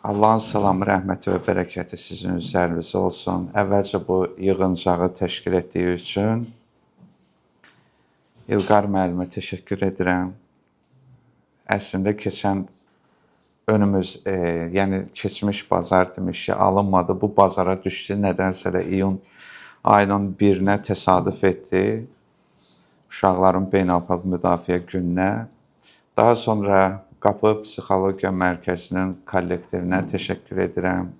Allahın salamı, rəhməti və bərəkəti sizin üzərinizə olsun. Əvvəlcə bu yığıncağı təşkil etdiyi üçün İlqar müəllimə təşəkkür edirəm. Əslində yəni keçmiş bazar demiş ki, alınmadı. Bu bazara düşdü. Nədənsə də iyun ayının 1-nə təsadüf etdi. Uşaqların beynəlxalq müdafiə gününə. Daha sonra Qapı Psixologiya Mərkəzinin kollektivinə təşəkkür edirəm.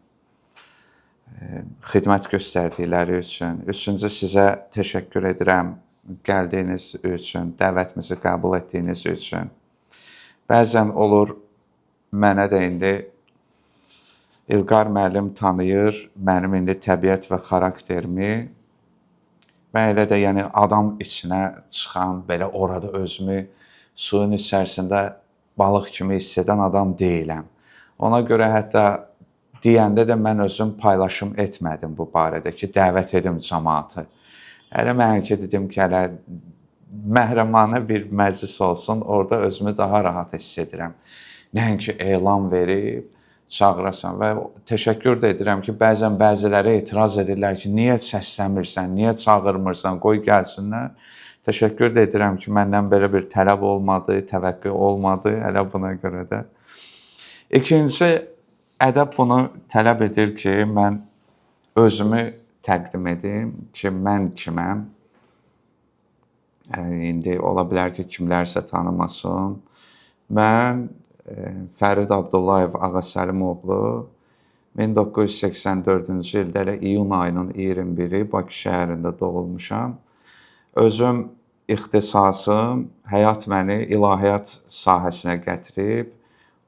Xidmət göstərdikləri üçün. Üçüncü, sizə təşəkkür edirəm gəldiyiniz üçün, dəvətimizi qəbul etdiyiniz üçün. Bəzən olur, mənə də indi İlqar müəllim tanıyır, mənim indi təbiət və xarakterimi və elə də yəni adam içinə çıxan, belə orada özümü suyun içərisində balıq kimi hiss edən adam deyiləm. Ona görə hətta deyəndə də mən özüm paylaşım etmədim bu barədə ki, dəvət edim cəmaatı. Hələ mən ki, dedim ki, hələ məhrəmanə bir məclis olsun, orada özümü daha rahat hiss edirəm. Nəinki elan verib, çağırasan və təşəkkür də edirəm ki, bəzən bəziləri etiraz edirlər ki, niyə səsləmirsən, niyə çağırmırsan, qoy gəlsinlər. Təşəkkür də edirəm ki, məndən belə bir tələb olmadı, təvəqqə olmadı, elə buna görə də. İkinci, ədəb bunu tələb edir ki, mən özümü təqdim edim ki, mən kiməm. İndi ola bilər ki, kimlərsə tanımasın. Mən Fərid Abdullayev Ağasəlimoğlu 1984-cü ildə elə iyun ayının 21-i Bakı şəhərində doğulmuşam. Özüm ixtisasım, həyat məni ilahiyyat sahəsinə gətirib.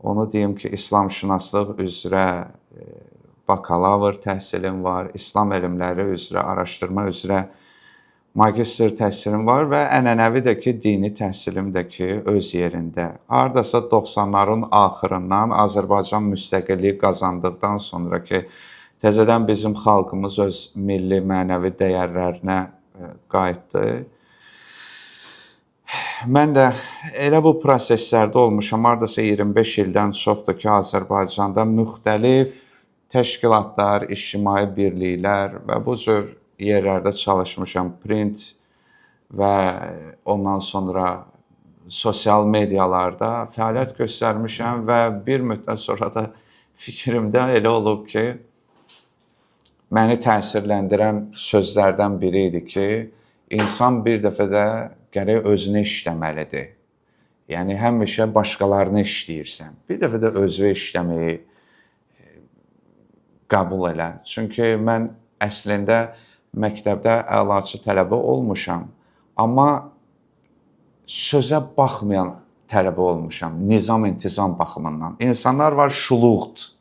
Onu deyim ki, İslamşünaslıq üzrə bakalavr təhsilim var, İslam elmləri üzrə, araşdırma üzrə magistr təhsilim var və ənənəvi də ki, dini təhsilim də ki, öz yerində. Hardasa 90-ların axırından Azərbaycan müstəqilliyi qazandıqdan sonra ki, təzədən bizim xalqımız öz milli mənəvi dəyərlərinə qayıtdı. Mən də elə bu proseslərdə olmuşam, hardasa 25 ildən çoxdur ki, Azərbaycanda müxtəlif təşkilatlar, ictimai birliklər və bu cür yerlərdə çalışmışam. Print və ondan sonra sosial medialarda fəaliyyət göstərmişəm və bir müddət sonra da fikrimdə elə olub ki, məni təsirləndirən sözlərdən biri idi ki, insan bir dəfə də gərək özünü işləməlidir. Yəni, həmişə başqalarını işləyirsən. Bir dəfə də özünü işləməyi qəbul elə. Çünki mən əslində məktəbdə əlaçı tələbə olmuşam, amma sözə baxmayan tələbə olmuşam, nizam-intizam baxımından. İnsanlar var şuluqdur.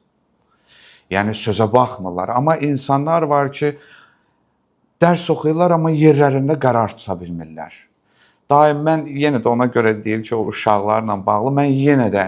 Yəni, sözə baxmırlar. Amma insanlar var ki, dərs oxuyurlar, amma yerlərində qərar tuta bilmirlər. Daim mən yenə də ona görə deyir ki, o uşaqlarla bağlı, mən yenə də,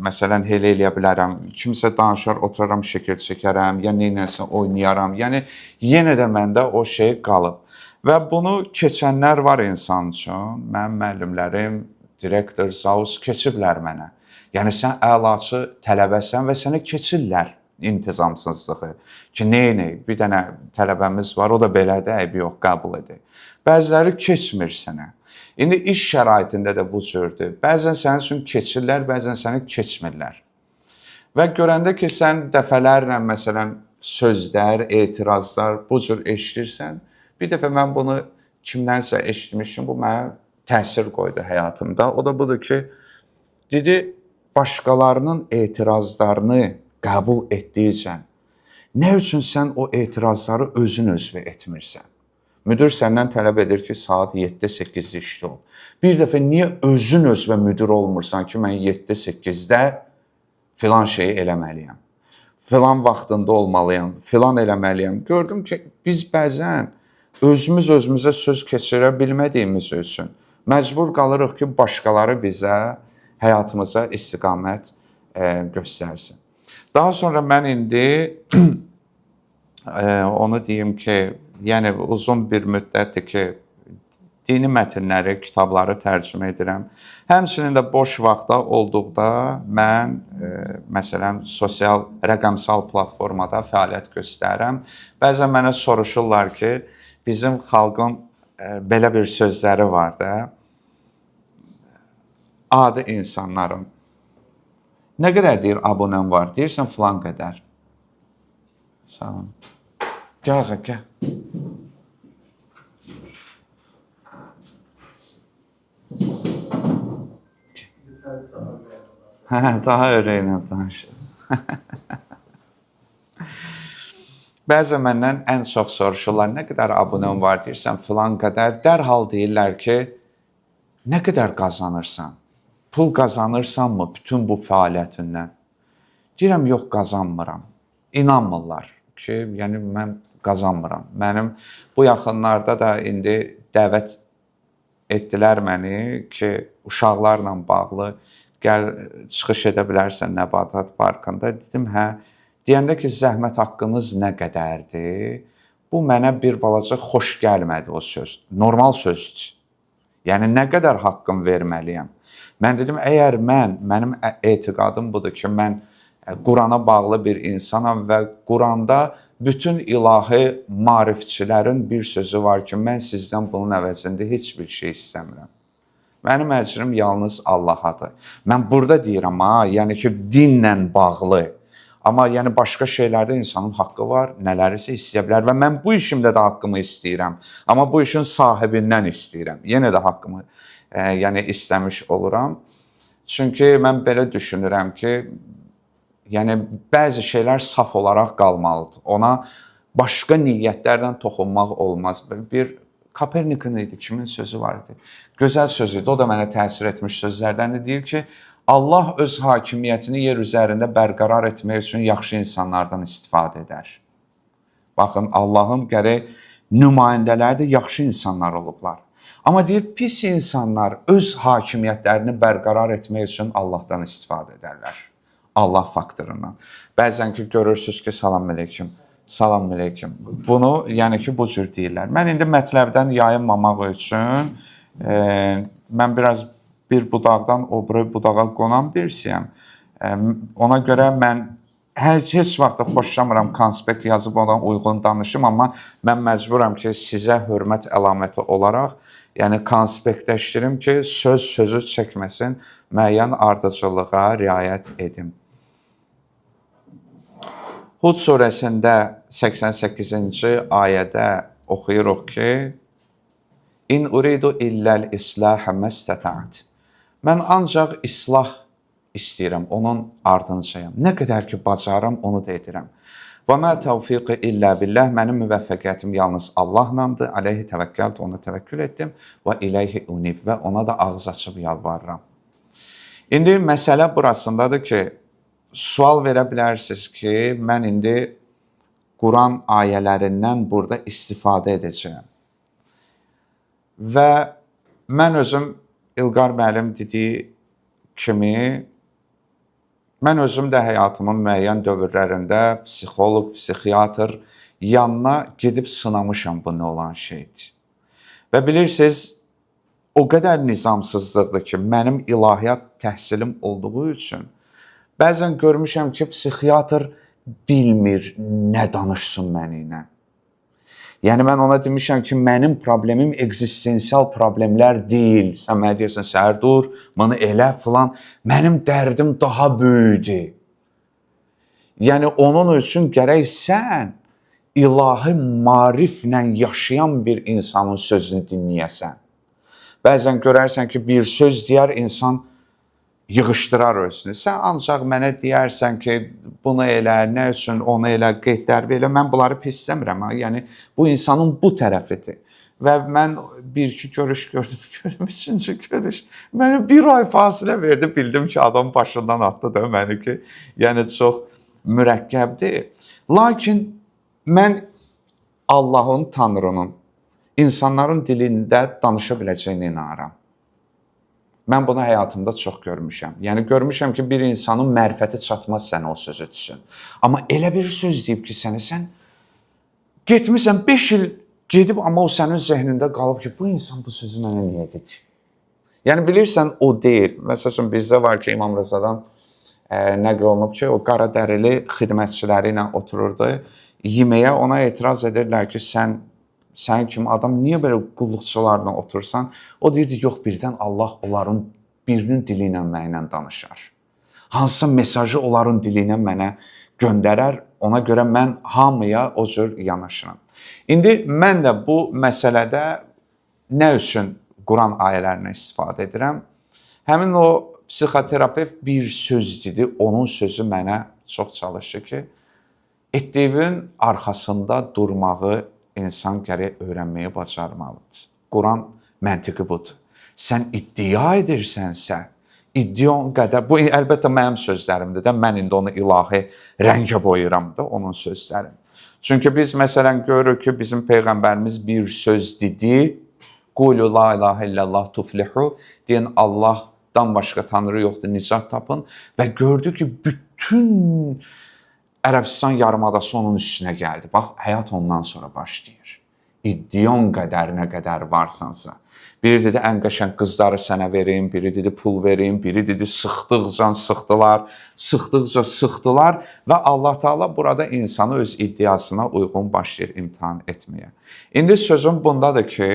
məsələn, elə eləyə bilərəm. Kimsə danışar, oturaram, şəkil çəkərəm, ya neynəsə oynayaram. Yəni, yenə də məndə o şey qalıb. Və bunu keçənlər var insan üçün. Mənim müəllimlərim, direktor, zaus keçiblər mənə. Yəni, sən əlaçı tələbəsən və sənə keçirlər intizamsızlığı ki, neynəyib? Bir dənə tələbəmiz var, o da belədir, əybə yox, qəbul edir. Bəziləri keçmir sənə. İndi iş şəraitində də bu cürdür. Bəzən sənin üçün keçirlər, bəzən səni keçmirlər. Və görəndə ki, sən dəfələrlə, məsələn, sözlər, etirazlar bu cür eşitirsən, bir dəfə mən bunu kimdənsə eşitmişim, bu mənə təsir qoydu həyatımda. O da budur ki, dedi, başqalarının etirazlarını qəbul etdikcə, nə üçün sən o etirazları özün özvə etmirsən? Müdür səndən tələb edir ki, saat 7-8-də işdə ol. Bir dəfə niyə özün özvə müdür olmursan ki, mən 7-8-də filan şeyi eləməliyəm, filan vaxtında olmalıyam, filan eləməliyəm. Gördüm ki, biz bəzən özümüz özümüzə söz keçirə bilmədiyimiz üçün məcbur qalırıq ki, başqaları bizə, həyatımıza istiqamət göstərsin. Daha sonra mən indi onu deyim ki, yəni uzun bir müddətdir ki, dini mətnləri, kitabları tərcümə edirəm. Həmçinin də boş vaxtda olduqda mən məsələn sosial rəqəmsal platformada fəaliyyət göstərirəm. Bəzən mənə soruşurlar ki, bizim xalqın belə bir sözləri var da, adi insanların. Nə qədər deyir abunəm var? Deyirsən filan qədər. Sağ olun. Gəl, gəl. Daha ürəklə danışır. Bəzən məndən ən çox soruşurlar, nə qədər abunəm var deyirsən, filan qədər. Dərhal deyirlər ki, nə qədər qazanırsan? Pul qazanırsanmı bütün bu fəaliyyətindən? Deyirəm, yox, qazanmıram. İnanmırlar ki, yəni mən qazanmıram. Mənim bu yaxınlarda da indi dəvət etdilər məni ki, uşaqlarla bağlı gəl çıxış edə bilərsən Nəbatat parkında. Dedim, hə. Deyəndə ki, zəhmət haqqınız nə qədərdir? Bu mənə bir balaca xoş gəlmədi o söz. Normal sözdür. Yəni, nə qədər haqqım verməliyəm? Mən dedim, əgər mənim etiqadım budur ki, mən Qurana bağlı bir insanam və Quranda bütün ilahi maarifçilərin bir sözü var ki, mən sizdən bunun əvəzində heç bir şey istəmirəm. Mənim əcrim yalnız Allahadır. Mən burada deyirəm, yəni ki, dinlə bağlı. Amma yəni başqa şeylərdə insanın haqqı var, nələrisə istəyə bilər və mən bu işimdə də haqqımı istəyirəm. Amma bu işin sahibindən istəyirəm. Yenə də haqqımı yəni istəmiş oluram. Çünki mən belə düşünürəm ki, yəni bəzi şeylər saf olaraq qalmalıdır. Ona başqa niyyətlərdən toxunmaq olmaz. Bir Kopernikin idi, kimin sözü var idi? Gözəl söz idi, o da mənə təsir etmiş sözlərdən də deyir ki, Allah öz hakimiyyətini yer üzərində bərqərar etmək üçün yaxşı insanlardan istifadə edər. Baxın, Allahın gərək nümayəndələri də yaxşı insanlar olublar. Amma deyir, pis insanlar öz hakimiyyətlərini bərqərar etmək üçün Allahdan istifadə edərlər. Allah faktorundan. Bəzən ki, görürsünüz ki, salam əleykum. Salam əleykum. Bunu, yəni ki, bu cür deyirlər. Mən indi mətləbdən yayınmamaq üçün mən biraz bir budaqdan o biri budağa qonan birisiyəm. Ona görə mən heç vaxt xoşlamıram konspekt yazıb ona uyğun danışım, amma mən məcburam ki, sizə hörmət əlaməti olaraq, yəni konspektləşdirim ki, sözü çəkməsin, müəyyən ardıcıllığa riayət edim. Hud surəsində 88-ci ayədə oxuyuruq ki, İn uridu illəl islahə məstəta'at. Mən ancaq islah istəyirəm, onun ardınçayam. Nə qədər ki, bacarım, onu da edirəm. Və mə təvfiqi illə billəh, mənim müvəffəqiyyətim yalnız Allahlandır, aleyhi təvəkkəltü, ona təvəkkül etdim və iləyhi unib və ona da ağız açıb yalvarıram. İndi məsələ burasındadır ki, sual verə bilərsiniz ki, mən indi Quran ayələrindən burada istifadə edəcəyəm. Və mən özüm İlqar müəllim dediyi kimi, mən özüm də həyatımın müəyyən dövrlərində psixoloq, psixiatr yanına gedib sınamışam bu nə olan şeydir. Və bilirsiniz, o qədər nizamsızlıqdır ki, mənim ilahiyyat təhsilim olduğu üçün bəzən görmüşəm ki, psixiatr bilmir nə danışsın mənimlə. Yəni, mən ona demişəm ki, mənim problemim eksistensial problemlər deyil. Sən mənə deyirsən, səhər dur, bunu elə filan. Mənim dərdim daha böyüdür. Yəni, onun üçün gərək sən ilahi maariflə yaşayan bir insanın sözünü dinləyəsən. Bəzən görərsən ki, bir söz deyər, insan yığışdırar özünü. Sən ancaq mənə deyərsən ki, bunu elə, nə üçün onu elə, qeydlər elə, mən bunları pis istəmirəm. Yəni, bu insanın bu tərəfidir. Və mən bir-iki görüş gördüm, üçüncü görüş. Mənə bir ay fasilə verdi, bildim ki, adam başından atdı da məni ki, yəni çox mürəkkəbdir. Lakin mən Allahın, Tanrının, insanların dilində danışa biləcəyinə inanıram. Mən bunu həyatımda çox görmüşəm. Yəni, görmüşəm ki, bir insanın mərifəti çatmaz sənə o sözü düşün. Amma elə bir söz deyib ki, sən getmirsən 5 il Gedib amma o sənin zehnində qalıb ki, bu insan bu sözü mənə niyə dedi? Yəni bilirsən o deyil. Məsələn bizdə var ki, İmam Rızadan nəql olunub ki, o qara dərili xidmətçiləri ilə otururdu. Yeməyə ona etiraz edirlər ki, sən kimi adam niyə belə qulluqçularla otursan? O deyirdi, yox, birdən Allah onların birinin dili ilə mənimlə danışar. Hansısa mesajı onların dili ilə mənə göndərər, ona görə mən hamıya o cür yanaşıram. İndi mən də bu məsələdə nə üçün Quran ayələrindən istifadə edirəm? Həmin o psixoterapevt bir söz dedi, onun sözü mənə çox çalışır ki, etdiyin arxasında durmağı insan gərək öyrənməyi bacarmalıdır. Quran məntiqi budur. Sən iddia edirsənsə, iddion qədər, bu əlbəttə mənim sözlərimdir də, mən indi onu ilahi rəngə boyuram da onun sözlərini. Çünki biz məsələn görürük ki, bizim Peyğəmbərimiz bir söz dedi, Qulu la ilahə illallah tuflihu, deyən Allahdan başqa tanrı yoxdur, nicat tapın və gördü ki, bütün Ərəbistan yarımadası onun üstünə gəldi. Bax, həyat ondan sonra başlayır. İddion qədərinə qədər varsansa. Biri dedi, ən qəşəng qızları sənə verim, biri dedi, pul verim, biri dedi, sıxdıqca sıxdılar və Allah Teala burada insanı öz iddiasına uyğun başlayır imtihan etməyə. İndi sözüm bundadır ki,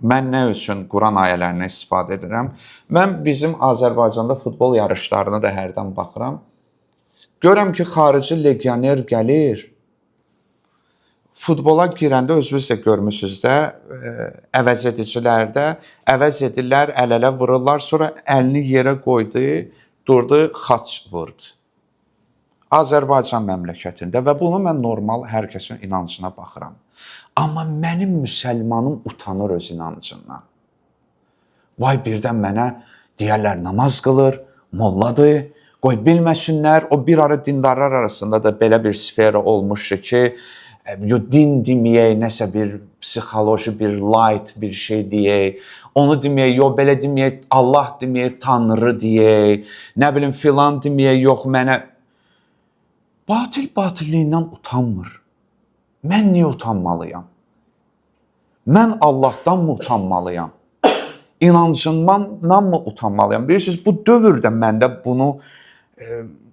mən nə üçün Quran ayələrindən istifadə edirəm? Mən bizim Azərbaycanda futbol yarışlarına da hərdən baxıram. Görəm ki, xarici legioner gəlir, futbola girəndə özünüz də görmüsünüz də, əvəz edicilərdə, əvəz edirlər, əl-ələ vururlar, sonra əlini yerə qoydu, durdu, xaç vurdu. Azərbaycan məmləkətində və bunu mən normal hər kəsin inancına baxıram. Amma mənim müsəlmanım utanır öz inancından. Vay birdən mənə deyərlər namaz qılır, molladır, qoy bilməsinlər, o bir ara dindarlar arasında da belə bir sfera olmuşdur ki, din deməyək, nəsə bir psixoloji, bir light bir şey deyək, onu deməyək, yox belə deməyək, Allah deməyək, Tanrı deyək, nə bilim filan deməyək, yox mənə. Batil-batilliyindən utanmır. Mən niyə utanmalıyam? Mən Allahdan mı utanmalıyam? İnancımdan mı utanmalıyam? Bilirsiniz, bu dövrdə məndə bunu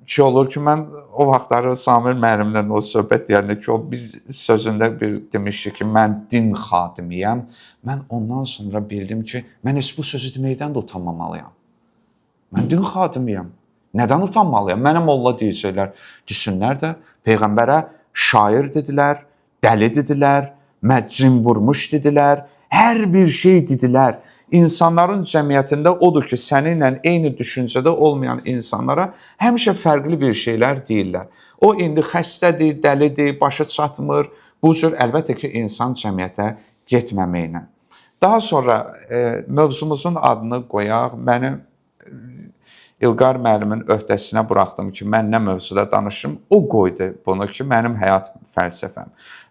ki olur ki, mən o vaxtları Samir müəllimlə o söhbət deyəndə ki, o bir sözündə bir demişdi ki, mən din xadimiyəm. Mən ondan sonra bildim ki, mən heç bu sözü deməkdən də utanmamalıyam. Mən din xadimiyəm. Nədən utanmalıyam? Mənə molla deyəcəklər, düşünlər də Peyğəmbərə şair dedilər, dəli dedilər, məccin vurmuş dedilər, hər bir şey dedilər. İnsanların cəmiyyətində odur ki, səninlə eyni düşüncədə olmayan insanlara həmişə fərqli bir şeylər deyirlər. O indi xəstədir, dəlidir, başa çatmır. Bu cür əlbəttə ki, insan cəmiyyətə getməməklə. Daha sonra mövzumuzun adını qoyaq. Mənim İlqar müəllimin öhdəsinə buraxdım ki, mən nə mövzuda danışım. O qoydu bunu ki, mənim həyat fəlsəfəm.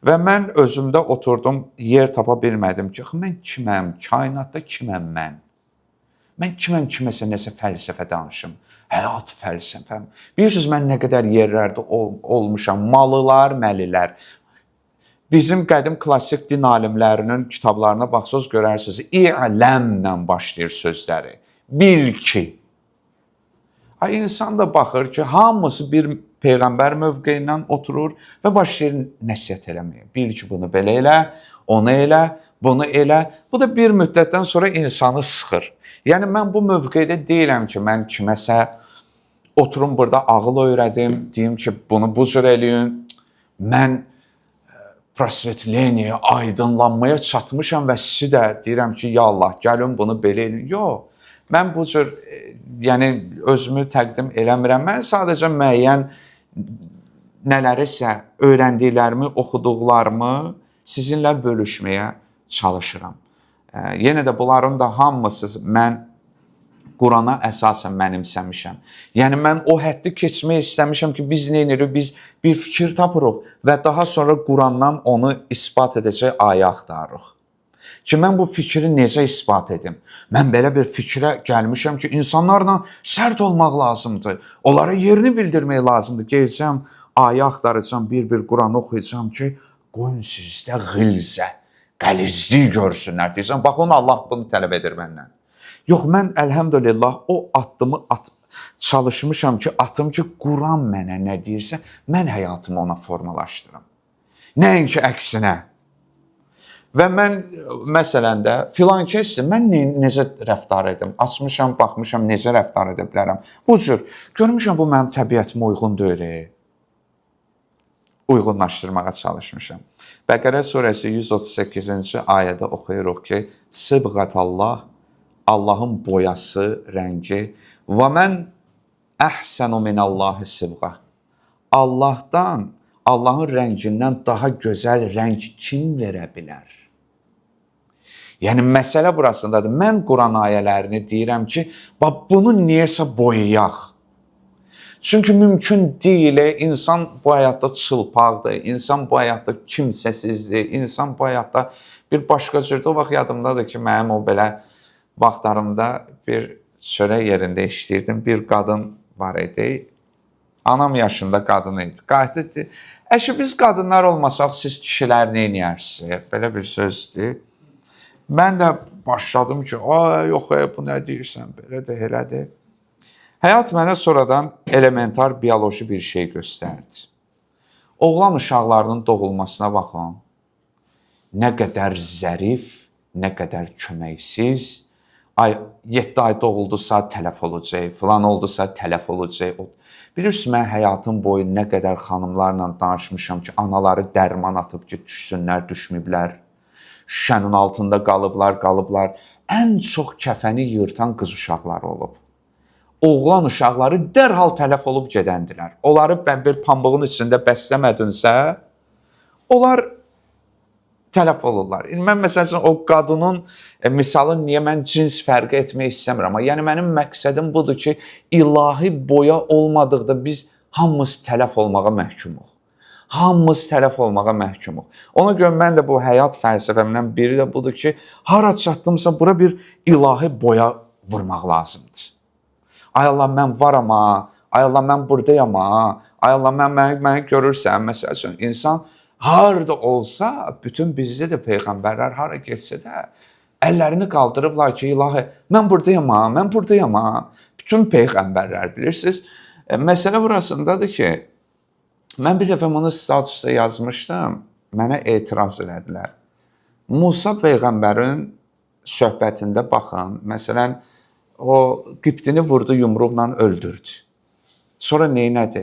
Və mən özümdə oturdum, yer tapa bilmədim ki, mən kiməm, kainatda kiməm mən? Mən kiməm kiməsə nəsə fəlsəfə danışım, həyat fəlsəfəm. Bilirsiniz, mən nə qədər yerlərdə olmuşam, malılar, məlilər. Bizim qədim klassik din alimlərinin kitablarına baxsınız, görərsiniz, İ'ləmlə başlayır sözləri. Bil ki. İnsan da baxır ki, hamısı bir Peyğəmbər mövqeyindən oturur və başlayır nəsihət eləməyə. Bil ki, bunu belə elə, onu elə, bunu elə. Bu da bir müddətdən sonra insanı sıxır. Yəni, mən bu mövqeydə deyiləm ki, mən kiməsə oturum burada ağıl öyrədim, deyim ki, bunu bu cür eləyin. Mən prosvetleniyə, aydınlanmaya çatmışam və sizi də deyirəm ki, ya Allah, gəlin bunu belə eləyin. Yox. Mən bu cür, yəni, özümü təqdim eləmirəm. Mən sadəcə müəyyən nələrisə öyrəndiklərimi, oxuduqlarımı sizinlə bölüşməyə çalışıram. Yenə də bunların da hamısı mən Qurana əsasən mənimsəmişəm. Yəni, mən o həddi keçmək istəmişəm ki, biz nə edirik? Biz bir fikir tapırıq və daha sonra Qurandan onu ispat edəcək ayə axtarırıq. Ki, mən bu fikri necə ispat edim? Mən belə bir fikrə gəlmişəm ki, insanlarla sərt olmaq lazımdır. Onlara yerini bildirmək lazımdır. Gələcəm, ayə axtaracam, bir-bir Quranı oxuyacam ki, qoyun sizdə ğilzə, qəlizlik görsünlər deyirsən. Bax, onu Allah bunu tələb edir məndən. Yox, mən əlhəmdülillah o addımı çalışmışam ki, atım ki, Quran mənə nə deyirsə, mən həyatımı ona formalaşdırım. Nəinki əksinə. Və mən məsələn də filan kəsdir, mən necə rəftar edim? Açmışam, baxmışam, necə rəftar edə bilərəm? Bu cür, görmüşəm bu mənim təbiətimə uyğun deyil. Uyğunlaşdırmağa çalışmışam. Bəqərə surəsi 138-ci ayədə oxuyuruq ki, Sıbğatallah, Allahın boyası, rəngi və mən əhsənu minallahi sıbğa. Allahdan, Allahın rəngindən daha gözəl rəng kim verə bilər? Yəni, məsələ burasındadır. Mən Quran ayələrini deyirəm ki, bunu niyəsə boyayaq. Çünki mümkün deyil, insan bu həyatda çılpaqdır, insan bu həyatda kimsəsizdir, insan bu həyatda bir başqa cürdür. O vaxt yadımdadır ki, mənim o belə vaxtlarımda bir çörək yerində işləyirdim, bir qadın var idi, anam yaşında qadın idi, qayıtdı, əşi biz qadınlar olmasaq, siz kişilər nə edərsiniz? Belə bir sözdür. Mən də başladım ki, yox, bu nə deyirsən, belədir, elədir. Həyat mənə sonradan elementar bioloji bir şey göstərdi. Oğlan uşaqlarının doğulmasına baxın, nə qədər zərif, nə qədər köməksiz, 7 ay doğuldusa tələf olacaq, filan oldusa tələf olacaq. Bilirsiniz, mən həyatım boyu nə qədər xanımlarla danışmışam ki, anaları dərman atıb ki, düşsünlər, düşməyiblər. Şüşənin altında qalıblar. Ən çox kəfəni yırtan qız uşaqları olub. Oğlan uşaqları dərhal tələf olub gedəndilər. Onları bir pambığın içində bəsləmədinsə, onlar tələf olurlar. Mən məsələn, o qadının misalını niyə mən cins fərqi etmək istəmirəm. Amma yəni mənim məqsədim budur ki, ilahi boya olmadıqda biz hamımız tələf olmağa məhkumuq. Hamımız tələf olmağa məhkumuq. Ona görə mən də bu həyat fəlsəfəmdən biri də budur ki, hara çatdımsa bura bir ilahi boya vurmaq lazımdır. Ay Allah, mən varam ha, ay Allah, mən buradayam ha, ay Allah, məni görürsən, məsəl üçün, insan harada olsa, bütün bizdə də peyğəmbərlər hara getsə də, əllərini qaldırıblar ki, ilahi, mən buradayam ha, mən buradayam ha. Bütün peyğəmbərlər, bilirsiniz, məsələ burasındadır ki, mən bir dəfə bunu statusda yazmışdım, mənə etiraz elədilər. Musa peyğəmbərin söhbətində baxın, məsələn, o Qibtini vurdu, yumruqla öldürdü. Sonra neynədi?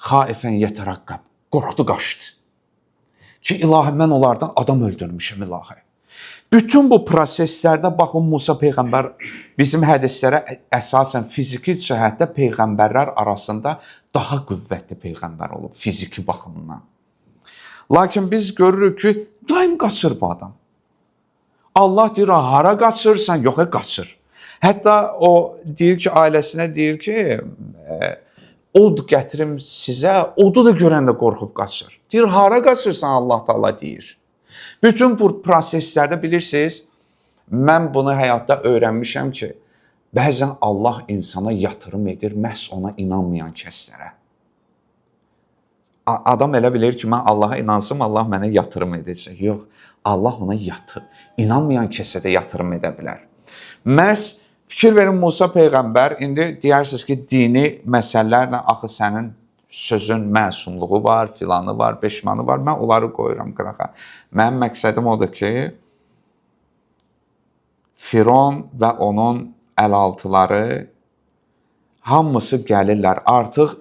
Xaifən yetərəqqəb, qorxdu, qaçdı. Ki, ilahi, mən onlardan adam öldürmüşəm, ilahi. Bütün bu proseslərdə baxın, Musa peyğəmbər bizim hədislərə əsasən fiziki cəhətdə peyğəmbərlər arasında daha qüvvətli peyğəmbər olub, fiziki baxımından. Lakin biz görürük ki, daim qaçır bu adam. Allah deyir, hara qaçırsan? Yox, qaçır. Hətta o deyir ki, ailəsinə deyir ki, od gətirim sizə, odu da görəndə qorxub qaçır. Deyir, hara qaçırsan, Allah Taala deyir. Bütün bu proseslərdə bilirsiniz, mən bunu həyatda öyrənmişəm ki, bəzən Allah insana yatırım edir, məhz ona inanmayan kəslərə. Adam elə bilir ki, mən Allaha inansam, Allah mənə yatırım edəcək. Yox, Allah ona inanmayan kəsə də yatırım edə bilər. Məhz fikir verin, Musa peyğəmbər, indi deyirsiniz ki, dini məsələlərlə axı sənin sözün məsumluğu var, filanı var, beşmanı var, mən onları qoyuram qırağa. Mənim məqsədim odur ki, Firon və onun əlaltıları hamısı gəlirlər, artıq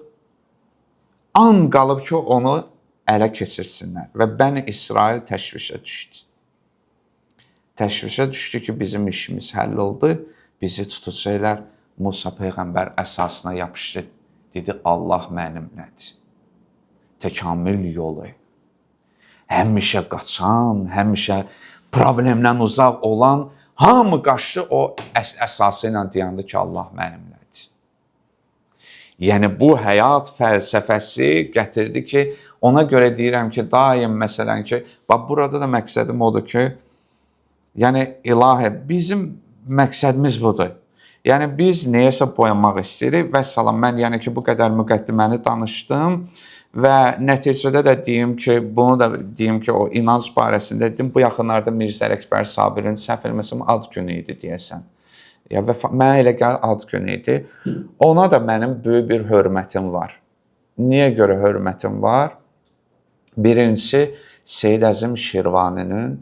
an qalıb ki, onu ələ keçirsinlər və Bəni İsrail təşvişə düşdü. Təşvişə düşdü ki, bizim işimiz həll oldu, bizi tutacaqlar. Musa peyğəmbər əsasına yapışdı. Dedi, Allah mənimlədir. Təkamül yolu. Həmişə qaçan, həmişə problemdən uzaq olan, hamı qaçdı, o əsası ilə deyandı ki, Allah mənimlədir. Yəni, bu həyat fəlsəfəsi gətirdi ki, ona görə deyirəm ki, daim məsələn ki, burada da məqsədim odur ki, yəni, ilahi, bizim məqsədimiz budur. Yəni biz nəyəsə boyamaq istəyirik və salam. Mən yəni ki, bu qədər müqəddiməni danışdım və nəticədə də deyim ki, bunu da deyim ki, o inanc barəsində dedim. Bu yaxınlarda Mirzə Ələkbər Sabirin səhv etməsəm ad günü idi deyəsən. Ya və mənə elə gəlir ad günü idi. Ona da mənim böyük bir hörmətim var. Niyə görə hörmətim var? Birincisi, Seyid Əzim Şirvaninin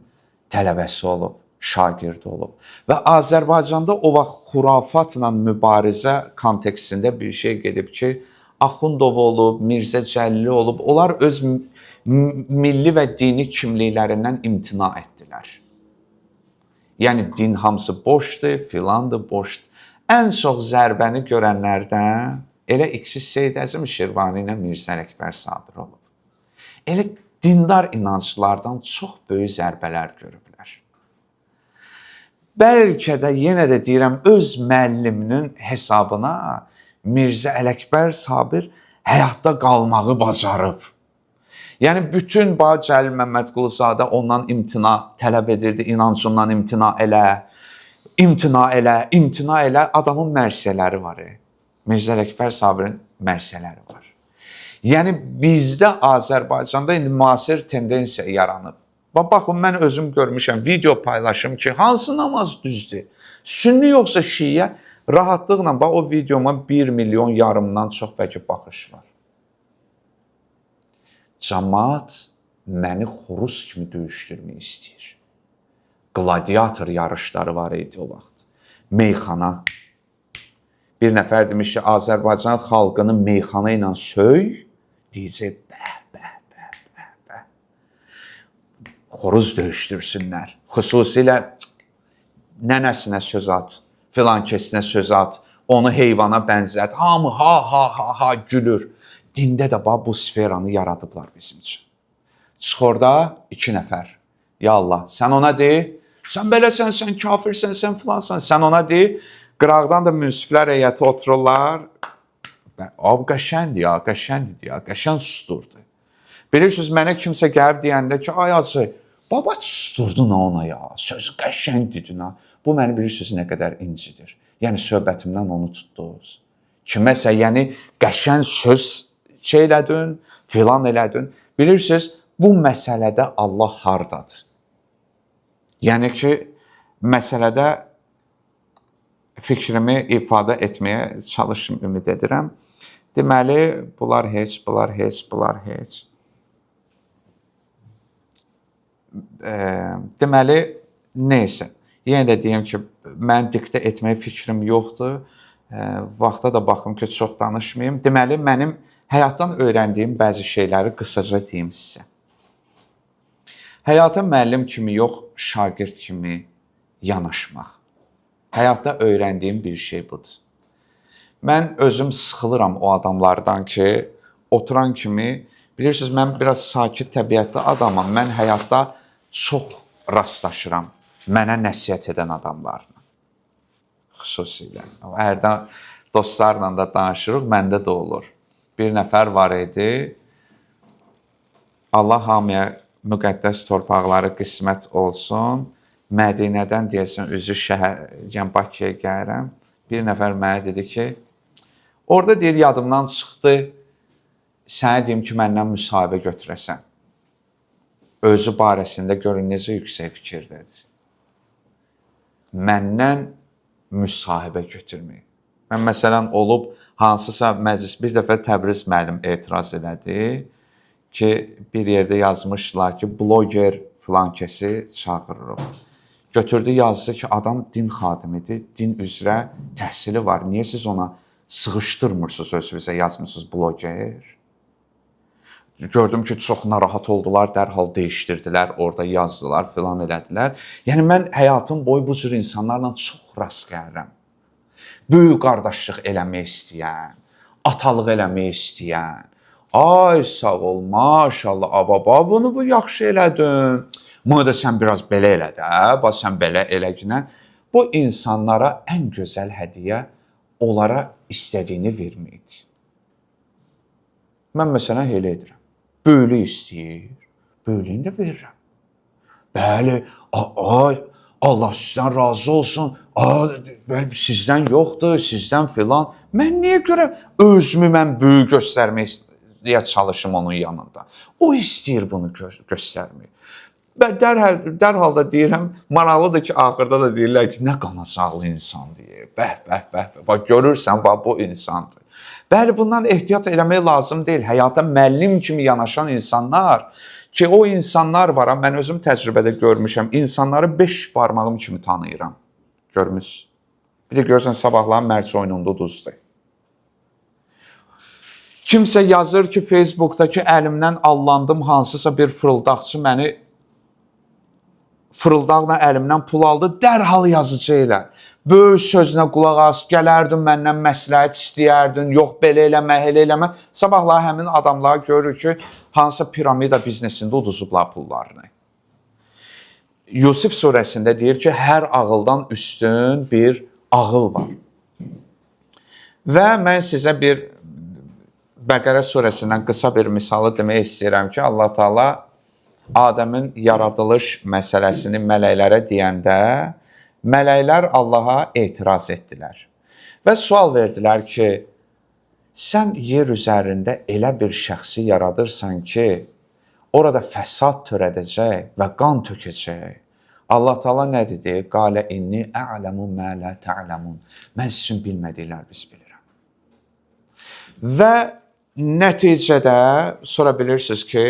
tələbəsi olub, şagirdi olub. Və Azərbaycanda o vaxt xurafatla mübarizə kontekstində bir şey gedib ki, Axundov olub, Mirzə Cəlili olub. Onlar öz milli və dini kimliklərindən imtina etdilər. Yəni din hamısı boşdur, filandır, boşdur. Ən çox zərbəni görənlərdən elə ikisi Seyid Əzim Şirvani ilə Mirzə Ələkbər Sabir olub. Elə dindar inanclardan çox böyük zərbələr görüblər. Bəlkə də yenə də deyirəm, öz müəlliminin hesabına Mirzə Ələkbər Sabir həyatda qalmağı bacarıb. Yəni bütün Cəlil Məmmədquluzadə ondan imtina tələb edirdi, inancından imtina elə. Adamın mərsiyələri var. Mirzə Ələkbər Sabirin mərsiyələri var. Yəni bizdə Azərbaycanda indi müasir tendensiya yaranıb. Baxın, mən özüm görmüşəm, video paylaşım ki, hansı namaz düzdür? Sünni yoxsa şiə? Rahatlıqla, o videoma 1,5 milyon çox bəlkə baxış var. Cəmaət məni xoruz kimi döyüşdürmək istəyir. Gladiator yarışları var idi o vaxt. Meyxana. Bir nəfər demiş ki, Azərbaycan xalqını meyxana ilə söy, deyəcək, bəh. Xoruz döyüşdürsünlər. Xüsusilə nənəsinə söz at, filan kəsinə söz at, onu heyvana bənzət, hamı ha gülür. Dində də bu sferanı yaradıblar bizim üçün. Çıx orada 2 nəfər. Ya Allah, sən ona de, sən beləsən, sən kafirsən, sən filansan, sən ona de, qıraqdan da münsiflər heyəti otururlar. Abi qəşəndir ya, qəşən susturdu. Bilirsiniz, mənə kimsə gəlib deyəndə ki, ay acı, baba susturdun ona ya, sözü qəşəndir. Bu məni bilirsiniz nə qədər incidir. Yəni söhbətimdən onu tutdunuz. Kiməsə, yəni qəşən söz elədin, filan elədin. Bilirsiniz, bu məsələdə Allah hardadır? Yəni ki, məsələdə fikrimi ifadə etməyə çalışım, ümid edirəm. Deməli, bunlar heç. Deməli, neysə. Yenə də deyim ki, mən diktə etməyə fikrim yoxdur. Vaxta da baxım ki, çox danışmayayım. Deməli, mənim həyatdan öyrəndiyim bəzi şeyləri qısaca deyim sizə. Həyata müəllim kimi yox, şagird kimi yanaşmaq. Həyatda öyrəndiyim bir şey budur. Mən özüm sıxılıram o adamlardan ki, oturan kimi, bilirsiniz, mən biraz sakit təbiətli adamam. Mən həyatda çox rastlaşıram mənə nəsihət edən adamlarla. Xüsusilə. Hərdən dostlarla da danışırıq, məndə də olur. Bir nəfər var idi, Allah hamıya müqəddəs torpaqları qismət olsun, Mədinədən deyəsən, üzü şəhər, Bakıya gəlirəm. Bir nəfər mənə dedi ki, orada deyir, yadımdan çıxdı, sənə deyim ki, məndən müsahibə götürəsən. Özü barəsində görün necə yüksək fikirdədir. Məndən müsahibə götürmək. Mən məsələn olub, hansısa məclis, bir dəfə Təbriz müəllim etiraz elədi ki, bir yerdə yazmışlar ki, bloger filan kəsi çağırırıq. Götürdü, yazdı ki, adam din xadimidir, din üzrə təhsili var. Niyə siz ona sıxışdırmırsınız, özünüzə yazmırsınız bloger? Gördüm ki, çox narahat oldular, dərhal dəyişdirdilər, orada yazdılar, filan elədilər. Yəni, mən həyatım boyu bu cür insanlarla çox rast gəlirəm. Böyük qardaşlıq eləmək istəyən, atalıq eləmək istəyən. Ay, sağ ol, maşallah, ababa, bunu bu yaxşı elədin. Bunu da sən biraz belə elə də, bax sən belə eləginə. Bu insanlara ən gözəl hədiyyə onlara istədiyini verməkdir. Mən məsələn elə edirəm. Böyülük istəyir, böyülüyünü də verirəm. Bəli, ay, Allah sizdən razı olsun. Sizdən yoxdur, sizdən filan. Mən niyə görə özümü mən böyük göstərməyə çalışım onun yanında? O istəyir bunu göstərməyi. Və dərhal da deyirəm, maraqlıdır ki, axırda da deyirlər ki, nə qanacaqlı insan deyir. Bax, görürsən, bax, bu insandır. Bəli, bundan ehtiyat eləmək lazım deyil. Həyata müəllim kimi yanaşan insanlar ki, o insanlar var, mən özüm təcrübədə görmüşəm, insanları 5 barmağım kimi tanıyıram. Görmüş. Bir də görürsən, sabahların mərc oyununda uduzdur. Kimsə yazır ki, Facebookdakı əlimdən allandım, hansısa bir fırıldaqçı məni fırıldaqla əlimdən pul aldı, dərhal yazıcı elə. Böyük sözünə qulaq as, gələrdin məndən məsləhət istəyərdin, yox belə eləmə, elə eləmə. Sabahlar həmin adamlar görür ki, hansısa piramida biznesində uduzublar pullarını. Yusif surəsində deyir ki, hər ağıldan üstün bir ağıl var. Və mən sizə bir Bəqərə surəsindən qısa bir misalı demək istəyirəm ki, Allah Taala Adəmin yaradılış məsələsini mələklərə deyəndə, mələklər Allaha etiraz etdilər. Və sual verdilər ki, sən yer üzərində elə bir şəxsi yaradırsan ki, orada fəsad törədəcək və qan tökəcək. Allah Taala nə dedi? Qalə inni a'lamu ma la ta'lamun. Mən sizin bilmədiklərinizi biz bilirəm. Və nəticədə sonra bilirsiniz ki,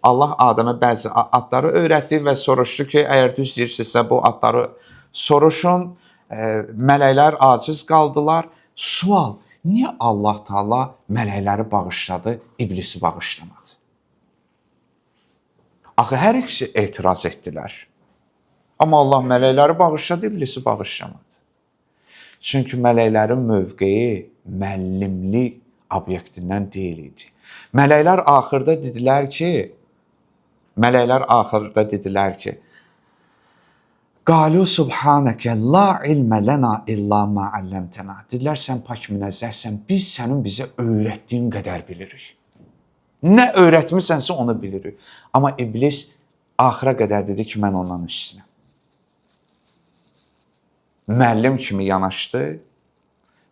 Allah Adəmə bəzi adları öyrətdi və soruşdu ki, əgər düz deyirsinizsə bu adları soruşun. Mələklər aciz qaldılar. Sual, niyə Allah Taala mələkləri bağışladı, iblisi bağışlamadı? Axı hər ikisi etiraz etdilər. Amma Allah mələkləri bağışladı, iblisi bağışlamadı. Çünki mələklərin mövqeyi müəllimlik obyektindən deyil idi. Mələklər axırda dedilər ki, Qalu subhanəkə la ilmə lənə illa ma əlləmtənə. Dedilər, sən pak münezzəhsən, biz sənin bizə öyrətdiyin qədər bilirik. Nə öyrətmisənsə onu bilirik. Amma iblis axıra qədər dedi ki, mən ondan üstünəm. Müəllim kimi yanaşdı.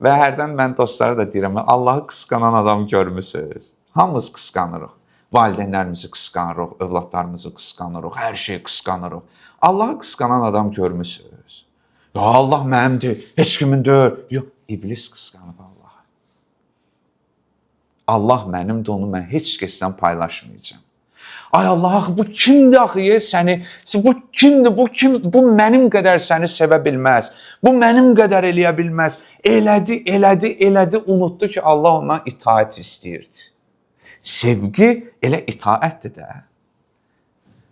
Və hərdən mən dostlara da deyirəm, Allahı qısqanan adam görmüsünüz. Hamımız qısqanırıq. Valideynlərimizi qısqanırıq, övladlarımızı qısqanırıq, hər şeyi qısqanırıq. Allahı qısqanan adam görmüsünüz. Ya Allah mənimdir, heç kimin deyil. Yox, iblis qısqanıb Allahı. Allah mənimdir, onu mən heç kəsdən paylaşmayacağam. Ay Allah, bu kimdir axı səni? Bu kimdir? Bu mənim qədər səni sevə bilməz. Bu mənim qədər eləyə bilməz. Elədi, unutdu ki, Allah ondan itaət istəyirdi. Sevgi elə itaətdir də.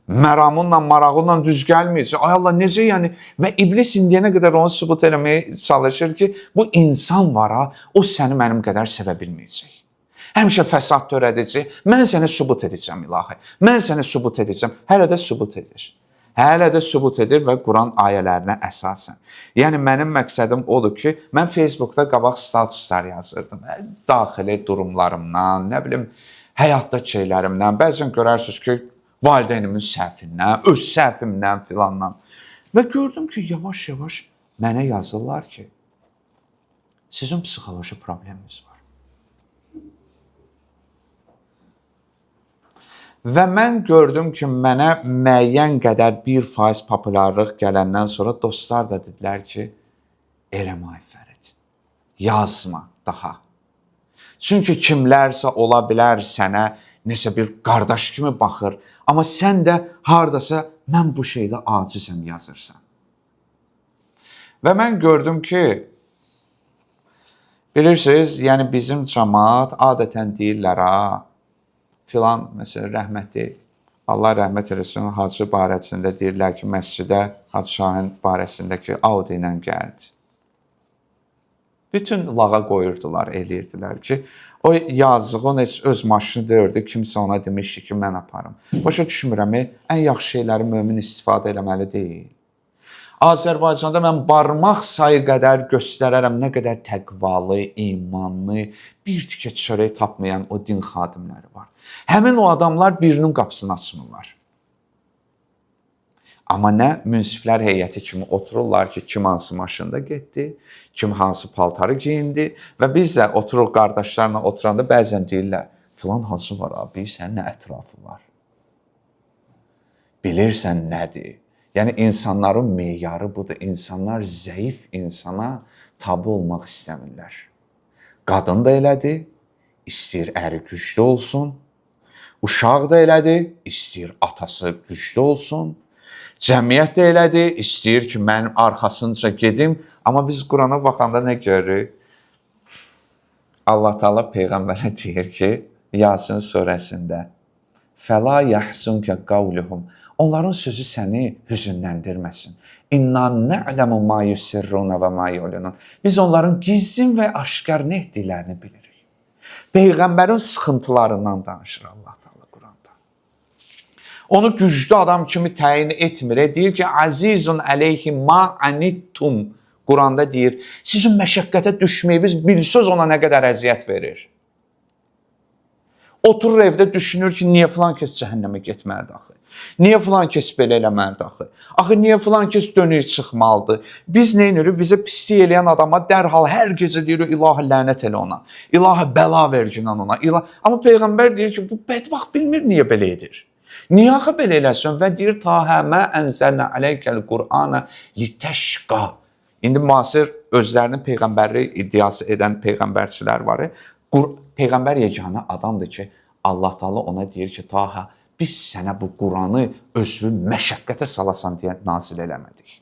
Məramınla, marağınla düz gəlməyəcək. Ay Allah, necə yəni? Və iblis indiyənə qədər onu sübut eləməyə çalışır ki, bu insan var ha, o səni mənim qədər sevə bilməyəcək. Həmişə fəsad törədəcək. Mən səni sübut edəcəm, ilahi. Mən səni sübut edəcəm. Hələ də sübut edir. Hələ də sübut edir və Quran ayələrinə əsasən. Yəni, mənim məqsədim odur ki, mən Facebookda qabaq statuslar yazırdım. Daxili durumlarımdan, nə bilim, həyatda şeylərimdən. Bəzən görərsiniz ki, valideynimin səhvindən, öz səhvimdən filandan. Və gördüm ki, yavaş-yavaş mənə yazırlar ki, sizin psixoloji probleminiz var. Və mən gördüm ki, mənə müəyyən qədər 1% populyarlıq gələndən sonra dostlar da dedilər ki, eləmə Fərid, yazma daha. Çünki kimlərsə ola bilər sənə nəsə bir qardaş kimi baxır, amma sən də hardasa mən bu şeydə acizəm yazırsan. Və mən gördüm ki, bilirsiniz, yəni bizim cəmaat adətən deyirlər ha, filan, məsələn, rəhmətli, Allah rəhmət eləsin, Hacı barəsində deyirlər ki, məscidə Hacı Şahin barəsindəki Audi ilə gəldi. Bütün lağa qoyurdular, eləyirdilər ki, o yazığın heç öz maşını deyirdi, kimsə ona demişdi ki, mən aparım. Başa düşmürəm, ən yaxşı şeyləri mömin istifadə eləməli deyil. Azərbaycanda mən barmaq sayı qədər göstərərəm, nə qədər təqvalı, imanlı, bir tikə çörək tapmayan o din xadimləri var. Həmin o adamlar birinin qapısını açmırlar. Amma nə münsiflər heyəti kimi otururlar ki, kim hansı maşında getdi, kim hansı paltarı geyindi və biz də oturuq qardaşlarla oturanda bəzən deyirlər, filan hacı var abi, sənin nə ətrafı var? Bilirsən nədir? Yəni insanların meyarı budur. İnsanlar zəif insana tabe olmaq istəmirlər. Qadın da elədir, istəyir əri güclü olsun. Uşaq da elədir, istəyir atası güclü olsun. Cəmiyyət də elədir, istəyir ki, mənim arxasınca gedim. Amma biz Qurana baxanda nə görürük? Allah Taala Peyğəmbərə deyir ki, Yasin surəsində Fəla yəhsunka qavluhum. Onların sözü səni hüzünləndirməsin. İnna na'lamu ma yusirruna və ma yu'linun. Biz onların gizlin və aşkar nə etdiklərini bilirik. Peyğəmbərin sıxıntılarından danışır Allah Taala Quranda. Onu güclü adam kimi təyin etmir. Deyir ki, azizun aleyhi ma anittum. Quranda deyir, sizin məşəqqətə düşməyiniz bir söz ona nə qədər əziyyət verir. Oturur evdə düşünür ki, niyə filan kəs cəhənnəmə getməlidir axı? Niyə filan kəs belə eləməlidir axı? Axı niyə filan kəs dönüb çıxmalıdır? Biz nə edirik? Bizə pislik eləyən adama dərhal hər gecə deyirik, ilahı lənət elə ona. İlahı bəla ver cinan ona. Amma Peyğəmbər deyir ki, bu bədbaxt bilmir niyə belə edir. Niyə axı belə eləsin? Və deyir, Tahəmə ənzəlnə ələykəl Qur'ana litəşqa. İndi müasir özlərini Peyğəmbərli iddiası edən Peyğəmbərçilər var. Peyğəmbər yeganə adamdır ki, Allah Taala ona deyir ki, Taha, biz sənə bu Quranı özünü məşəqqətə salasan deyə nazil eləmədik.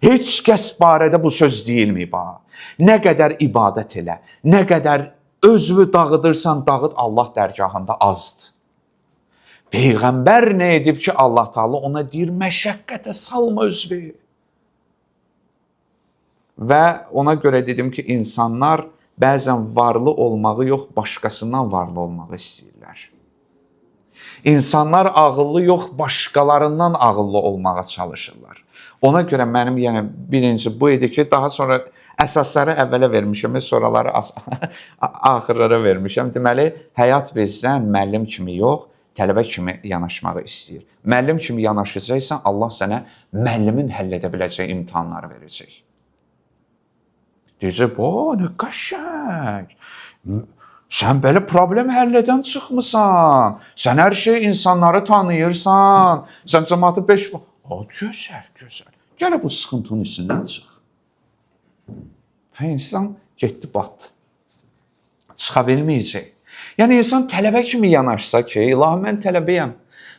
Heç kəs barədə bu söz deyilməyib ha. Nə qədər ibadət elə, nə qədər özünü dağıdırsan, dağıt Allah dərgahında azdır. Peyğəmbər nə edib ki, Allah Taala ona deyir, məşəqqətə salma özünü. Və ona görə dedim ki, insanlar bəzən varlı olmağı yox, başqasından varlı olmağı istəyirlər. İnsanlar ağıllı yox, başqalarından ağıllı olmağa çalışırlar. Ona görə mənim birinci bu idi ki, daha sonra əsasları əvvələ vermişəm, sonraları axırlara vermişəm. Deməli, həyat bizdən müəllim kimi yox, tələbə kimi yanaşmağı istəyir. Müəllim kimi yanaşacaqsan, Allah sənə müəllimin həll edə biləcəyi imtahanları verəcək. Deyəcək, nə qəşəng. Sən belə problem həll edən çıxmısan. Sən hər şey insanları tanıyırsan. Sən cəmaatı 5... Gözəl, gözəl. Gələ bu sıxıntının üstündən çıx. Və insan getdi, batdı. Çıxa bilməyəcək. Yəni, insan tələbə kimi yanaşsa ki, ilahi, mən tələbəyəm.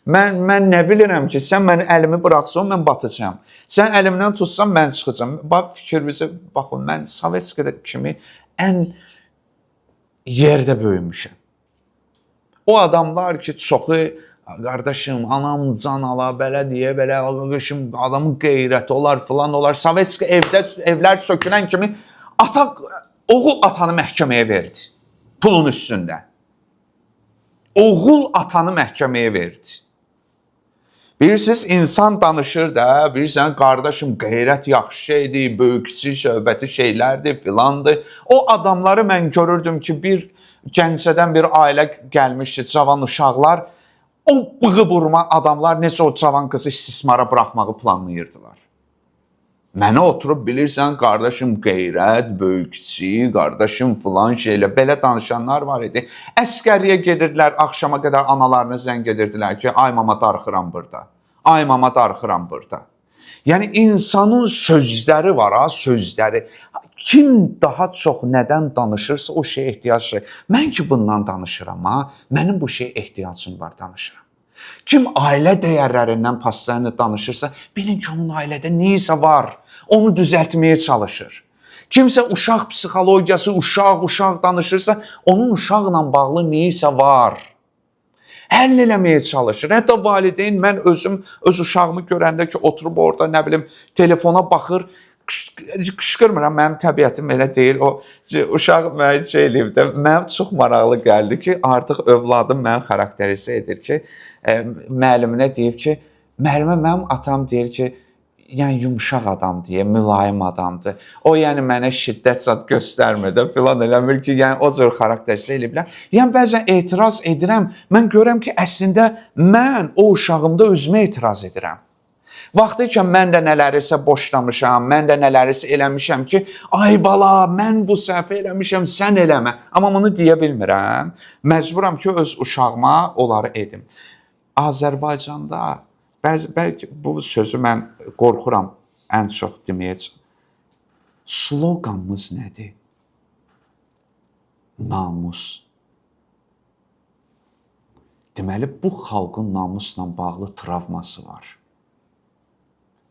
Mən nə bilirəm ki, sən məni əlimi bıraxsan, mən batacağam. Sən əlimdən tutsan, mən çıxacağam. Fikrinizə baxın, mən Sovetskada kimi ən yerdə böyümüşəm. O adamlar ki, çoxu, qardaşım, anam can ala, belə deyə, belə, adamın qeyrəti olar, filan olar. Sovetska evlər sökülən kimi oğul atanı məhkəməyə verdi. Pulun üstündə. Oğul atanı məhkəməyə verdi. Bilirsiniz, insan danışır da, bilirsən, qardaşım, qeyrət yaxşı şeydir, böyükçü söhbəti şeylərdir, filandır. O adamları mən görürdüm ki, bir Gəncədən bir ailə gəlmişdi, cavan uşaqlar, o bığı burma adamlar necə o cavan qızı istismara buraxmağı planlayırdılar. Mənə oturub, bilirsən, qardaşım, qeyrət, böyükçü, qardaşım, filan şeylə, belə danışanlar var idi. Əskəriyə gedirdilər, axşama qədər analarını zəng edirdilər ki, ay mama darıxıram burada. Ay mama darıxıram burada. Yəni, insanın sözləri var, sözləri. Kim daha çox nədən danışırsa, o şeyə ehtiyac var. Mən ki, bundan danışıram, mənim bu şeyə ehtiyacım var, danışıram. Kim ailə dəyərlərindən paslarını danışırsa, bilin ki, onun ailədə neysə var. Onu düzəltməyə çalışır. Kimsə uşaq psixologiyası, uşaq danışırsa, onun uşaqla bağlı neysə var. Həll eləməyə çalışır. Hətta valideyn, mən özüm öz uşağımı görəndə ki, oturub orada, nə bilim, telefona baxır, qışqırmıram, mənim təbiətim elə deyil. O uşaq mənə şey eləyib də, mənim çox maraqlı gəldi ki, artıq övladım məni xarakterizə edir ki, müəlliminə deyib ki, müəllimə, mənim atam deyir ki, yəni yumşaq adamdır, mülayim adamdır. O yəni mənə şiddət zad göstərmir də, filan eləmir ki, yəni o cür xarakterizə eləyiblər. Yəni bəzən etiraz edirəm, mən görürəm ki, əslində mən o uşağımda özümə etiraz edirəm. Vaxtı ikən mən də nələrisə boşlamışam, mən də nələrisə eləmişəm ki, ay bala, mən bu səhvi eləmişəm, sən eləmə. Amma bunu deyə bilmirəm. Məcburam ki, öz uşağıma onları edim. Azərbaycanda bəlkə bu sözü mən qorxuram ən çox deməyəcəm. Sloqanımız nədir? Namus. Deməli, bu xalqın namusla bağlı travması var.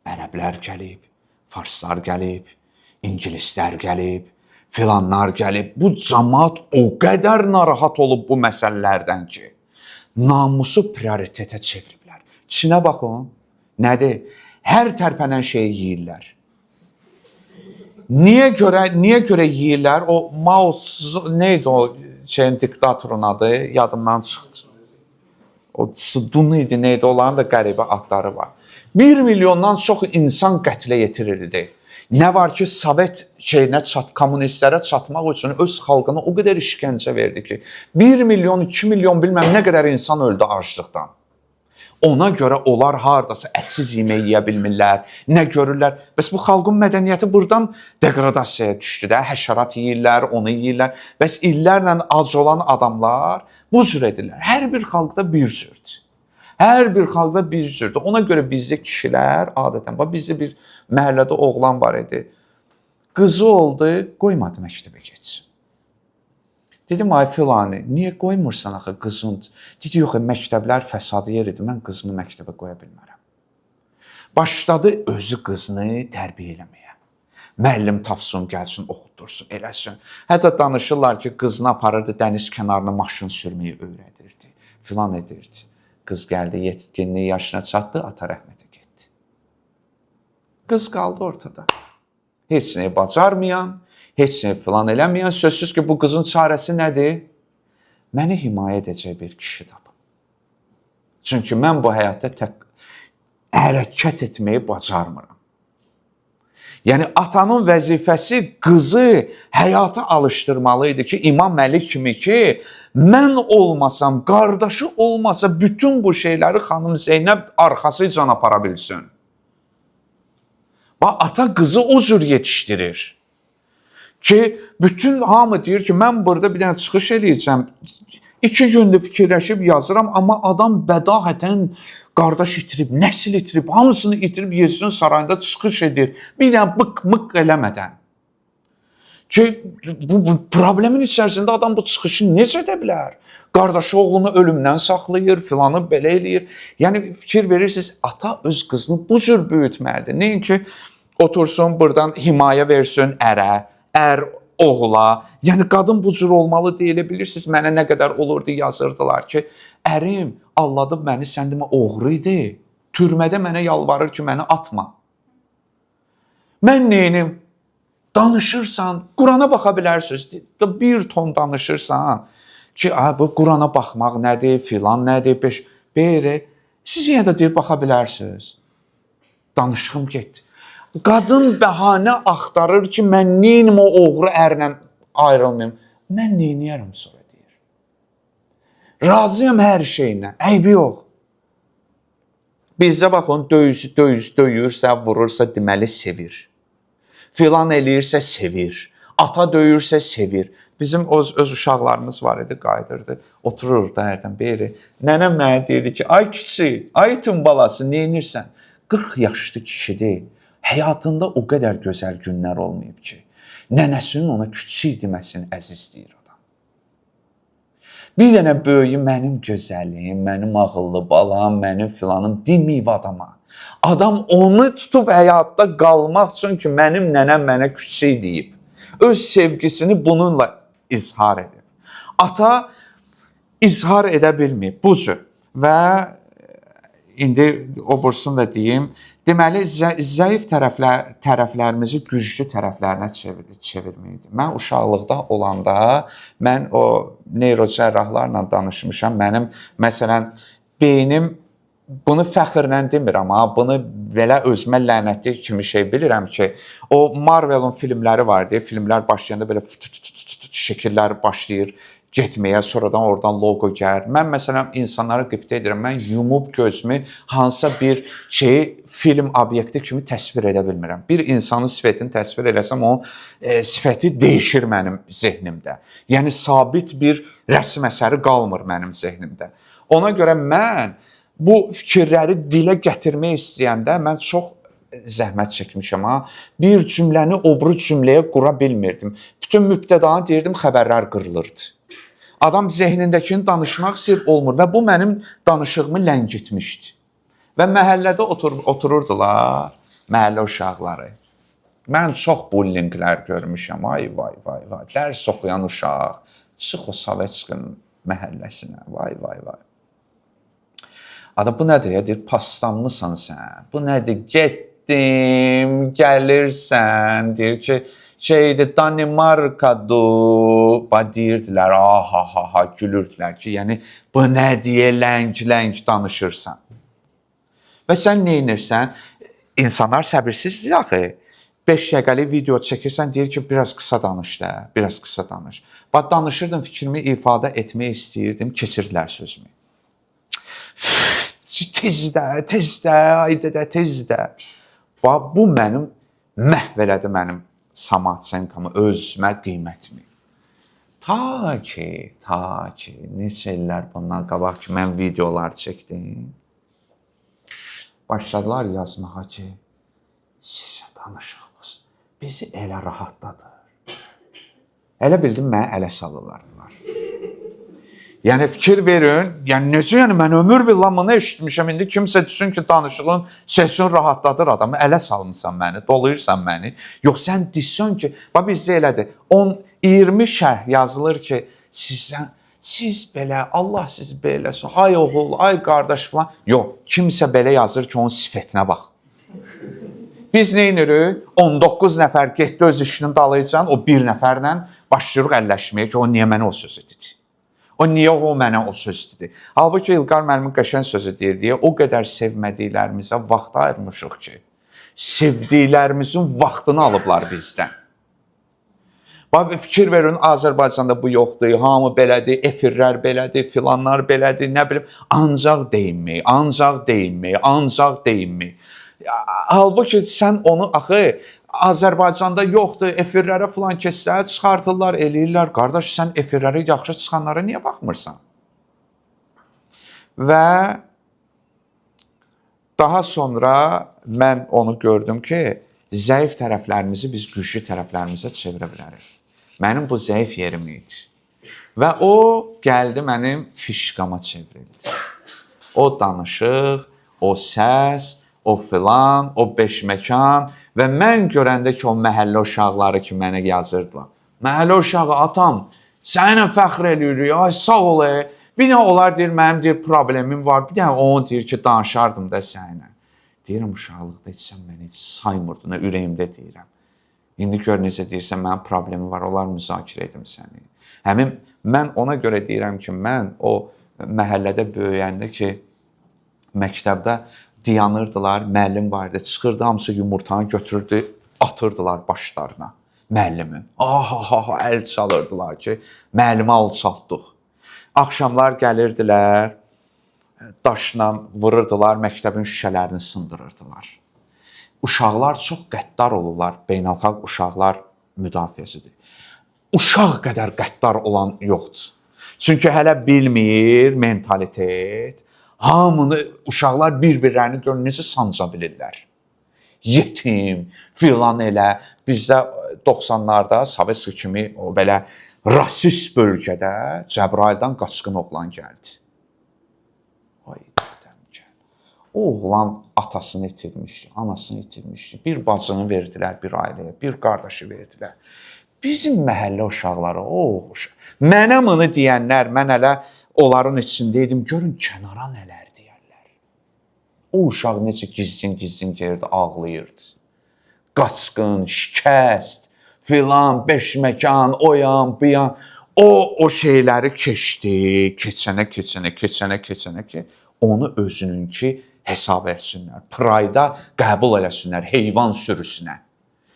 Ərəblər gəlib, farslar gəlib, ingilislər gəlib, filanlar gəlib. Bu cəmaət o qədər narahat olub bu məsələlərdən ki, namusu prioritetə çeviriblər. Çinə baxın, nədir? Hər tərpənən şeyi yeyirlər. Niyə görə yeyirlər? O Mao neydi o şeyin diktatorun adı? Yadımdan çıxdı. O Sudun idi, neydi? Onların da qəribə adları var. 1 milyondan çox insan qətlə yetirildi. Nə var ki, Sovet kommunistlərə çatmaq üçün öz xalqına o qədər işgəncə verdi ki, 1 milyon, 2 milyon bilməm nə qədər insan öldü aclıqdan. Ona görə onlar hardasa ətsiz yemək yeyə bilmirlər, nə görürlər. Bəs bu xalqın mədəniyyəti buradan degradasiyaya düşdü də, həşərat yeyirlər, onu yeyirlər. Bəs illərlə ac olan adamlar bu cür edirlər. Hər bir xalqda bir cürdür. Hər bir xalqda bir cürdür. Ona görə bizdə kişilər adətən, bizdə bir məhəllədə oğlan var idi. Qızı oldu, qoymadı məktəbə getsin. Dedim, ay filani, niyə qoymursan axı qızın? Dedi, yox, məktəblər fəsadı yeridir, mən qızımı məktəbə qoya bilmərəm. Başladı özü qızını tərbiyə eləməyə. Müəllim tapsın, gəlsin, oxutursun, eləsin. Hətta danışırlar ki, qızını aparırdı, dəniz kənarına maşın sürməyi öyrədirdi, filan edirdi. Qız gəldi, yetkinlik yaşına çatdı, ata rəhmətə getdi. Qız qaldı ortada. Heç nəyi bacarmayan, heç nəyi filan eləməyən, sözsüz ki, bu qızın çarəsi nədir? Məni himayə edəcək bir kişi tapın. Çünki mən bu həyatda tək hərəkət etməyi bacarmıram. Yəni, atanın vəzifəsi qızı həyata alışdırmalı idi ki, İmam Əli kimi ki, mən olmasam, qardaşı olmasa bütün bu şeyləri xanım Zeynəb arxasıcan apara bilsin. Ata qızı o cür yetişdirir. Ki, bütün hamı deyir ki, mən burada bir dənə çıxış eləyəcəm. 2 gündür fikirləşib yazıram, amma adam bədahətən qardaş itirib, nəsil itirib, hamısını itirib Yezidin sarayında çıxış edir. Bir dənə bık-mık eləmədən. Ki, bu problemin içərisində adam bu çıxışı necə edə bilər? Qardaşı oğlunu ölümdən saxlayır, filanı belə eləyir. Yəni, fikir verirsiniz, ata öz qızını bu cür böyütməlidir. Neyin ki, otursun, buradan himayə versin ərə, ər oğula. Yəni, qadın bu cür olmalı deyilə bilirsiniz. Mənə nə qədər olurdu, yazırdılar ki, ərim alladıb məni, sən demə oğru idi. Türmədə mənə yalvarır ki, məni atma. Mən neynim? Danışırsan, Qurana baxa bilərsiniz. Bir ton danışırsan ki, bu Qurana baxmaq nədir, filan nədir, belə. Siz yenə də deyir, baxa bilərsiniz. Danışığım getdi. Qadın bəhanə axtarır ki, mən neynim o oğru ərlə ayrılmayım. Mən neyniyərəm sonra deyir. Razıyam hər şeyinə, əybi yox. Bizdə baxın, döyürsə, vurursa deməli sevir. Filan eləyirsə sevir. Ata döyürsə sevir. Bizim öz uşaqlarımız var idi, qayıdırdı. Otururdu hərdən beri. Nənəm mənə deyirdi ki, ay kiçi, ay tüm balası, neynirsən? 40 yaşlı kişidir. Həyatında o qədər gözəl günlər olmayıb ki, nənəsinin ona kiçik deməsini əzizləyir adam. Bir dənə böyüyü mənim gözəlim, mənim ağıllı balam, mənim filanım deməyib adama. Adam onu tutub həyatda qalmaq üçün ki, mənim nənəm mənə kiçik deyib. Öz sevgisini bununla izhar edib. Ata izhar edə bilməyib bu cür. Və indi o bursunu da deyim. Deməli, zəif tərəflərimizi güclü tərəflərinə çevirməkdir. Mən uşaqlıqda olanda, mən o neyrocərrahlarla danışmışam. Mənim, məsələn, beynim bunu fəxrlə demirəm, amma bunu belə özümə lənətli kimi şey bilirəm ki, o Marvel'ın filmləri var deyə, filmlər başlayanda belə şəkillər başlayır getməyə, sonradan oradan loqo gəlir. Mən məsələn insanlara qibtə edirəm. Mən yumub gözümü hansısa bir şeyi film obyekti kimi təsvir edə bilmirəm. Bir insanın sifətini təsvir eləsəm, o sifəti dəyişir mənim zehnimdə. Yəni sabit bir rəsm əsəri qalmır mənim zehnimdə. Ona görə mən bu fikirləri dilə gətirmək istəyəndə mən çox zəhmət çəkmişəm ha. Bir cümləni o biri cümləyə qura bilmirdim. Bütün mübtədanı deyirdim, xəbərlər qırılırdı. Adam zehnindəkini danışmaq istəyir, olmur və bu mənim danışığımı ləngitmişdi. Və məhəllədə otururdular, məhəllə uşaqları. Mən çox bullinqlər görmüşəm. Ay vay vay vay. Dərs oxuyan uşaq çıx o Sovetskinin məhəlləsinə. Vay vay vay. Ada bu nədir ya? Deyir, paslanmısan sən. Bu nədir? Getdim, gəlirsən. Deyir ki, Danimarkadır. Deyirdilər, ha, gülürdülər ki, yəni bu nə deyə ləng danışırsan. Və sən neynirsən? İnsanlar səbirsizdir axı. 5 dəqiqəlik video çəkirsən, deyir ki, biraz qısa danış da, biraz qısa danış. Bax, danışırdım, fikrimi ifadə etmək istəyirdim, keçirdilər sözümü. Tezdə, tezdə. Bax, bu mənim məhv elədi mənim samatsenkamı, özümə qiymətimi. Ta ki, neçə illər bundan qabaq ki, mən videolar çəkdim. Başladılar yazmağa ki, sizə danışığımız bizi elə rahatladır. Elə bildim, mənə ələ salırlar bunlar. Yəni fikir verin, yəni necə, yəni mən ömür billah bunu eşitmişəm, indi kimsə düşün ki, danışığın sesini rahatladır adamı, ələ salmısan məni, doluyursan məni. Yox, sən desən ki, bax bizdə elədir, 10-20 şərh yazılır ki, siz belə, Allah sizi belə eləsin, ay oğul, ay qardaş falan. Yox, kimsə belə yazır ki, onun sifətinə bax. Biz neyinirik? 19 nəfər getdi öz işinin dalayıcan, o bir nəfərlə başlayırıq əlləşməyə ki, o niyə mənə o söz edir? O niyə o mənə o söz dedi? Halbuki İlqar müəllimin qəşəng sözü deyir deyə o qədər sevmədiklərimizə vaxt ayırmışıq ki, sevdiklərimizin vaxtını alıblar bizdən. Bax, fikir verin, Azərbaycanda bu yoxdur, hamı belədir, efirlər belədir, filanlar belədir, nə bilim, ancaq deyinmək. Halbuki sən onu axı, Azərbaycanda yoxdur, efirlərə filan keçsələr, çıxartırlar, eləyirlər. Qardaş, sən efirlərə yaxşı çıxanlara niyə baxmırsan? Və daha sonra mən onu gördüm ki, zəif tərəflərimizi biz güclü tərəflərimizə çevirə bilərik. Mənim bu zəif yerim idi. Və o gəldi mənim fişqama çevrildi. O danışıq, o səs, o filan, o beşməkan. Və mən görəndə ki, o məhəllə uşaqları ki, mənə yazırdılar. Məhəllə uşağı, atam, səninlə fəxr eləyirik, ay sağ ol. Bir də onlar deyir, mənim deyir, problemim var. Bir də onu deyir ki, danışardım da səninlə. Deyirəm, uşaqlıqda heç sən məni heç saymırdın, ürəyimdə deyirəm. İndi gör necə deyirsən, mənim problemim var, onlar müzakirə edim səni. Həmin, mən ona görə deyirəm ki, mən o məhəllədə böyüyəndə ki, məktəbdə dayanırdılar, müəllim var idi, çıxırdı, hamısı yumurtanı götürürdü, atırdılar başlarına müəllimin. Əl çalırdılar ki, müəllimi alçaltdıq. Axşamlar gəlirdilər, daşla vururdular, məktəbin şüşələrini sındırırdılar. Uşaqlar çox qəddar olurlar, beynəlxalq uşaqlar müdafiəsidir. Uşaq qədər qəddar olan yoxdur. Çünki hələ bilmir mentalitet. Hamını, uşaqlar bir-birlərini gör, necə sanca bilirlər. Yetim, filan elə. Bizdə 90-larda Sovetski kimi o belə rasist bölgədə Cəbrayıldan qaçqın oğlan gəldi. Ay dədəm gəl. O oğlan atasını itirmişdi, anasını itirmişdi. Bir bacını verdilər bir ailəyə, bir qardaşı verdilər. Bizim məhəllə uşaqları, mənə bunu deyənlər, mən hələ onların içindəydim, görün kənara nələr deyərlər. O uşaq necə gizlin gəlirdi, ağlayırdı. Qaçqın, şikəst, filan, beşməkan, oyan, buyan. O şeyləri keçdi, keçənə ki, onu özününki hesab etsinlər. Prayda qəbul eləsinlər heyvan sürüsünə.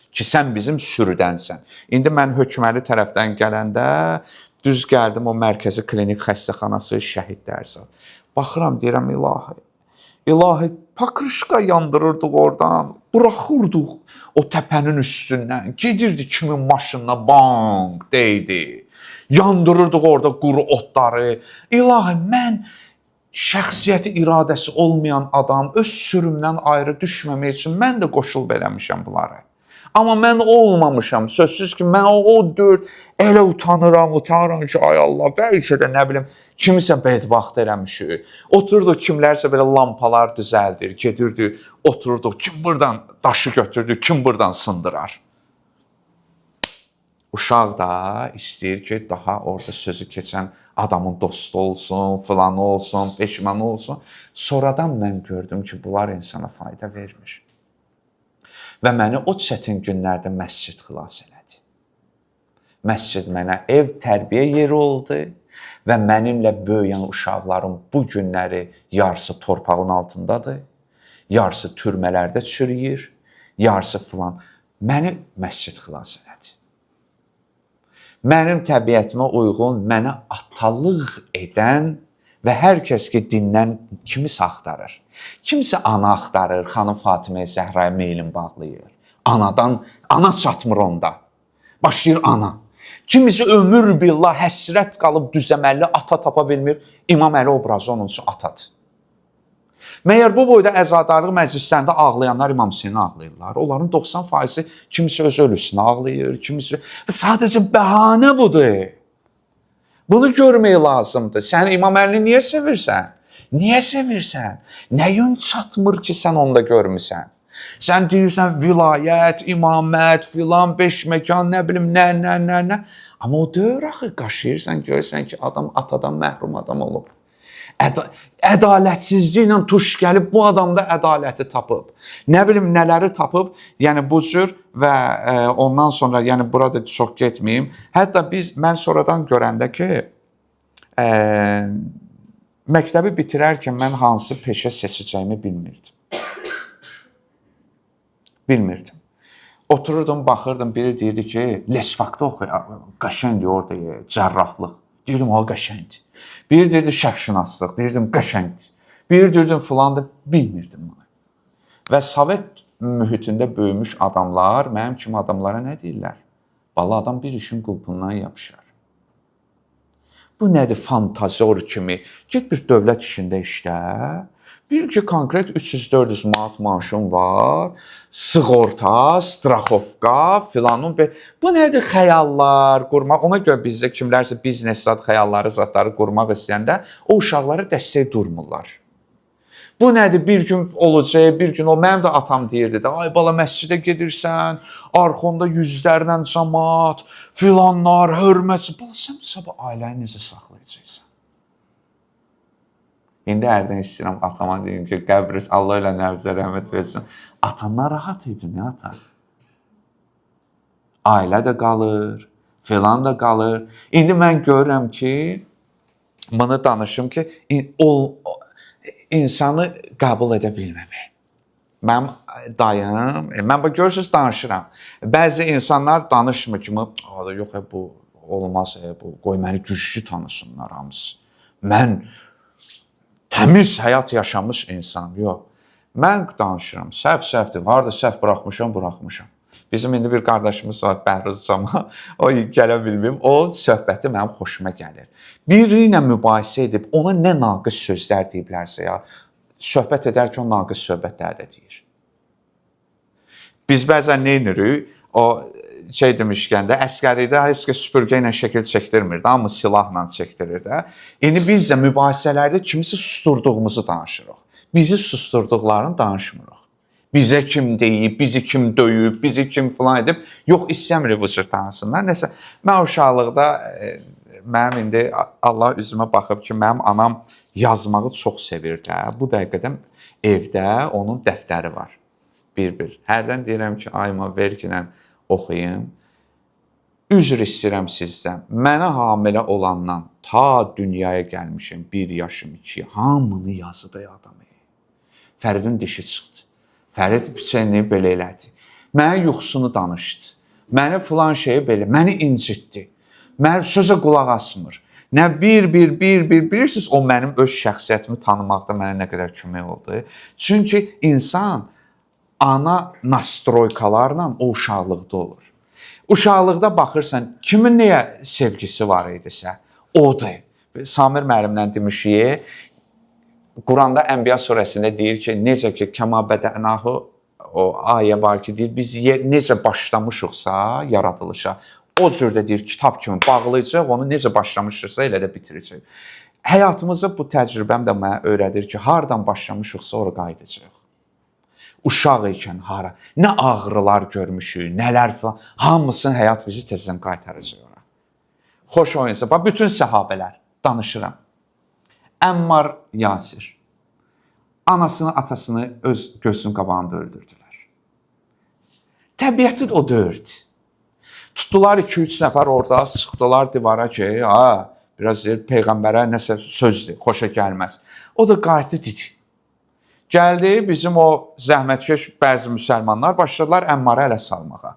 Ki, sən bizim sürüdənsən. İndi mən hökməli tərəfdən gələndə düz gəldim o mərkəzi klinik xəstəxanası şəhid dərsat. Baxıram, deyirəm, İlahi, pakrışka yandırırdıq oradan, buraxırdıq o təpənin üstündən, gedirdi kimin maşınına bank deydi, yandırırdıq orada quru otları. İlahi, mən şəxsiyyəti, iradəsi olmayan adam öz sürümdən ayrı düşməmək üçün mən də qoşulub eləmişəm bunları. Amma mən olmamışam, sözsüz ki, mən o dörd elə utanıram ki, ay Allah, bəlkə də nə bilim, kimisə bədbaxt eləmişik. Oturduq, kimlərsə belə lampalar düzəldir, gedirdi, oturduq, kim buradan daşı götürdü, kim buradan sındırar. Uşaq da istəyir ki, daha orada sözü keçən adamın dostu olsun, filanı olsun, peşmanı olsun. Sonradan mən gördüm ki, bunlar insana fayda vermir. Və məni o çətin günlərdə məscid xilas elədi. Məscid mənə ev tərbiyə yeri oldu və mənimlə böyüyən uşaqların bu günləri yarısı torpağın altındadır, yarısı türmələrdə çürüyür, yarısı filan. Məni məscid xilas elədi. Mənim təbiətimə uyğun, mənə atalıq edən və hər kəs ki, dindən kimisə axtarır. Kimsə ana axtarır, xanım Fatiməyə Zəhraya meylin bağlayır. Ana çatmır onda. Başlayır ana. Kimisi ömür billah həsrət qalıb düzəməlli ata tapa bilmir. İmam Əli obrazı onun üçün atadır. Məyər bu boyda əzadarlıq məclislərində ağlayanlar İmam Hüseyni ağlayırlar. Onların 90%-i kimisi öz ölüsünə ağlayır, kimisi... Sadəcə bəhanə budur. Bunu görmək lazımdır. Sən İmam Əlini niyə sevirsən? Niyə sevirsən? Nəyin çatmır ki, sən onda görmüsən? Sən deyirsən, vilayət, imamət, filan, beş məkan, nə bilim, nə. Amma o deyir, axı, qaşıyırsan, görürsən ki, adam atadan məhrum adam olub. Ədalətsizliklə tuş gəlib, bu adam da ədaləti tapıb. Nə bilim, nələri tapıb, yəni bu cür və ondan sonra, yəni burada çox getməyim. Hətta mən sonradan görəndə ki, məktəbi bitirərkən mən hansı peşə seçəcəyimi bilmirdim. Bilmirdim. Otururdum, baxırdım, biri deyirdi ki, lesfakda oxuyar, qəşəngdir orada, cərrahlıq. Deyirdim, o qəşəngdir. Biri deyirdi, şərqşünaslıq, deyirdim, qəşəngdir. Biri deyirdim, filandır, bilmirdim bunu. Və Sovet mühitində böyümüş adamlar, mənim kimi adamlara nə deyirlər? Vallahi adam bir işin qulpundan yapışar. Bu nədir fantazor kimi? Get bir dövlət işində işlə. Bil ki, konkret 300-400 manat maaşın var, sığorta, straxovka filanın. Bu nədir xəyallar qurmaq? Ona görə bizdə kimlərsə biznes zat, xəyalları, zatları qurmaq istəyəndə o uşaqlara dəstək durmurlar. Bu nədir? Bir gün olacaq, bir gün o. Mənim də atam deyirdi də, ay bala məscidə gedirsən, arxonda yüzlərlə cəmaat, filanlar, hörmətçi. Bala, sən sabah ailəni necə saxlayacaqsan? İndi hərdən istəyirəm atama deyim ki, qəbris Allah ilə nəvzə rəhmət versin. Atamlar rahat idi, nə ata? Ailə də qalır, filan da qalır. İndi mən görürəm ki, bunu danışım ki, insanı qəbul edə bilməmək. Mənim dayım, mən görürsünüz danışıram. Bəzi insanlar danışmır ki, yox, bu olmaz, qoy məni güclü tanısınlar hamısı. Mən təmiz həyat yaşamış insan, yox. Mən danışıram, səhv-səhvdir, harada səhv buraxmışam. Bizim indi bir qardaşımız var, Bəhruz Cama, o gələ bilməyim, o söhbəti mənim xoşuma gəlir. Biri ilə mübahisə edib, ona nə naqis sözlər deyiblərsə ya, söhbət edərkən o naqis sözlər də deyir. Biz bəzən nə edirik? O demişkən də, əskəridə heç kəs süpürgə ilə şəkil çəkdirmir, amma silahla çəkdirir də. İndi biz də mübahisələrdə kimisi susturduğumuzu danışırıq. Bizi susturduqlarını danışmırıq. Bizə kim deyib, bizi kim döyüb, bizi kim filan edib, yox, istəmirik bu cür tanısınlar. Nəsə, mən uşaqlıqda, mənim indi Allah üzümə baxıb ki, mənim anam yazmağı çox sevirdi. Bu dəqiqədə evdə onun dəftəri var. Bir-bir. Hərdən deyirəm ki, ayma verginlə oxuyum. üzr istəyirəm sizdən. Mənə hamilə olandan ta dünyaya gəlmişəm 1 yaşım 2. Hamını yazıb ey adam. Fəridin dişi çıxdı. Fərid səni belə elədi. Mənə yuxusunu danışdı. Məni filan şeyi belə, məni incitdi. Mənim sözə qulaq asmır. Nə bir bilirsiniz, o mənim öz şəxsiyyətimi tanımaqda mənə nə qədər kömək oldu. Çünki insan ana nastroykalarla o uşaqlıqda olur. Uşaqlıqda baxırsan, kimin nəyə sevgisi var idisə, odur. Samir müəllimlə demişik, Quranda Ənbiya surəsində deyir ki, necə ki, kəma bədənahu, o ayə var ki, deyir, biz necə başlamışıqsa yaradılışa, o cürdə deyir, kitab kimi bağlayacaq, onu necə başlamışıqsa elə də bitirəcək. Həyatımızda bu təcrübəm də mənə öyrədir ki, hardan başlamışıqsa ora qayıdacaq. Uşaq ikən hara, nə ağrılar görmüşük, nələr falan, hamısını həyat bizi tezdən qaytaracaq ora. Xoş oyunsa, bax, bütün səhabələr danışıram. Əmmar Yasir anasını, atasını öz gözünün qabağında öldürdülər. Təbiəti o döyürdü. Tutdular 2-3 nəfər orada, sıxdılar divara ki, biraz deyir, Peyğəmbərə nəsə sözdür, xoşa gəlməz. O da qayıtdı dedi. Gəldi, bizim o zəhmətkeş bəzi müsəlmanlar başladılar Əmmarı ələ salmağa.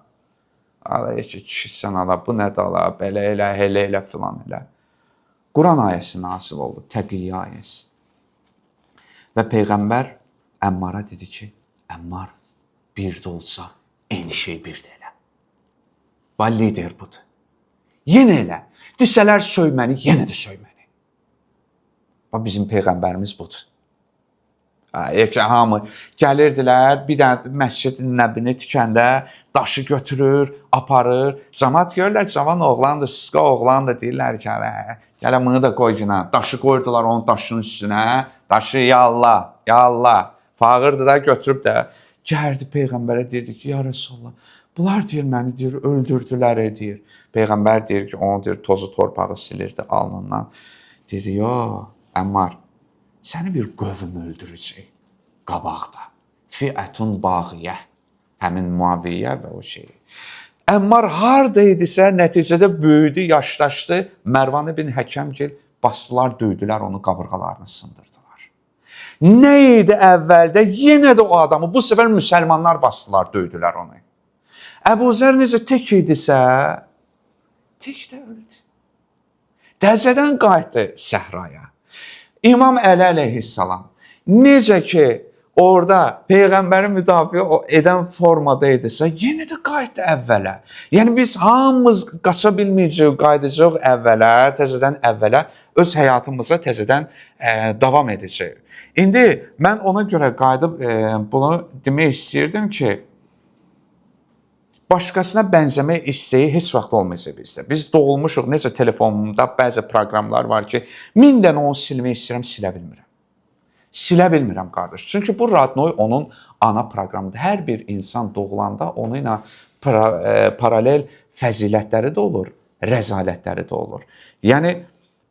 Alay ki, kişisən ala, bu nədir ala, belə elə, elə elə, filan elə. Quran ayəsi nazil oldu, Təqiyyə ayəsi. Və Peyğəmbər Əmmara dedi ki, Əmmar, bir də olsa, eyni şey bir də elə. Və lider budur. Yenə elə. Desələr söyməni, yenə də söyməni. Və bizim Peyğəmbərimiz budur. Hamı gəlirdilər, bir dənə məscid-i Nəbini tikəndə daşı götürür, aparır. Cəmaət görürlər, cavan oğlandır, sıska oğlandır, deyirlər ki, gələ bunu da qoy günə. Daşı qoyurdular onun daşının üstünə. Daşı yalla, yalla. Fağırdı da götürüb də gəldi Peyğəmbərə dedi ki, ya Resulullah, bunlar deyir, məni deyir, öldürdülər deyir. Peyğəmbər deyir ki, onu deyir, tozu torpağı silirdi alnından. Dedi, yo, Əmmar, səni bir qövm öldürəcək qabaqda. Fiətun bağiyə, həmin Muaviyyə və o şey. Əmmar harda idisə, nəticədə böyüdü, yaşlaşdı. Mərvan ibn Həkəmgil basdılar, döydülər, onu qabırğalarını sındırdılar. Nə idi əvvəldə? Yenə də o adamı, bu səfər müsəlmanlar basdılar, döydülər onu. Əbu Zər necə tək idisə, tək də öldü. Dəzədən qayıtdı səhraya. İmam Əli əleyhissalam necə ki orada Peyğəmbəri müdafiə edən formada idisə, yenə də qayıtdı əvvələ. Yəni biz hamımız qaça bilməyəcəyik, qayıdacaq əvvələ, təzədən əvvələ, öz həyatımıza təzədən davam edəcəyik. İndi mən ona görə qayıdıb bunu demək istəyirdim ki, başqasına bənzəmək istəyi heç vaxt olmayacaq bizdə. Biz doğulmuşuq, necə telefonumda bəzi proqramlar var ki, 1000 dənə onu silmək istəyirəm, silə bilmirəm. Silə bilmirəm, qardaş. Çünki bu Radnoy onun ana proqramıdır. Hər bir insan doğulanda onu ilə paralel fəzilətləri də olur, rəzalətləri də olur. Yəni,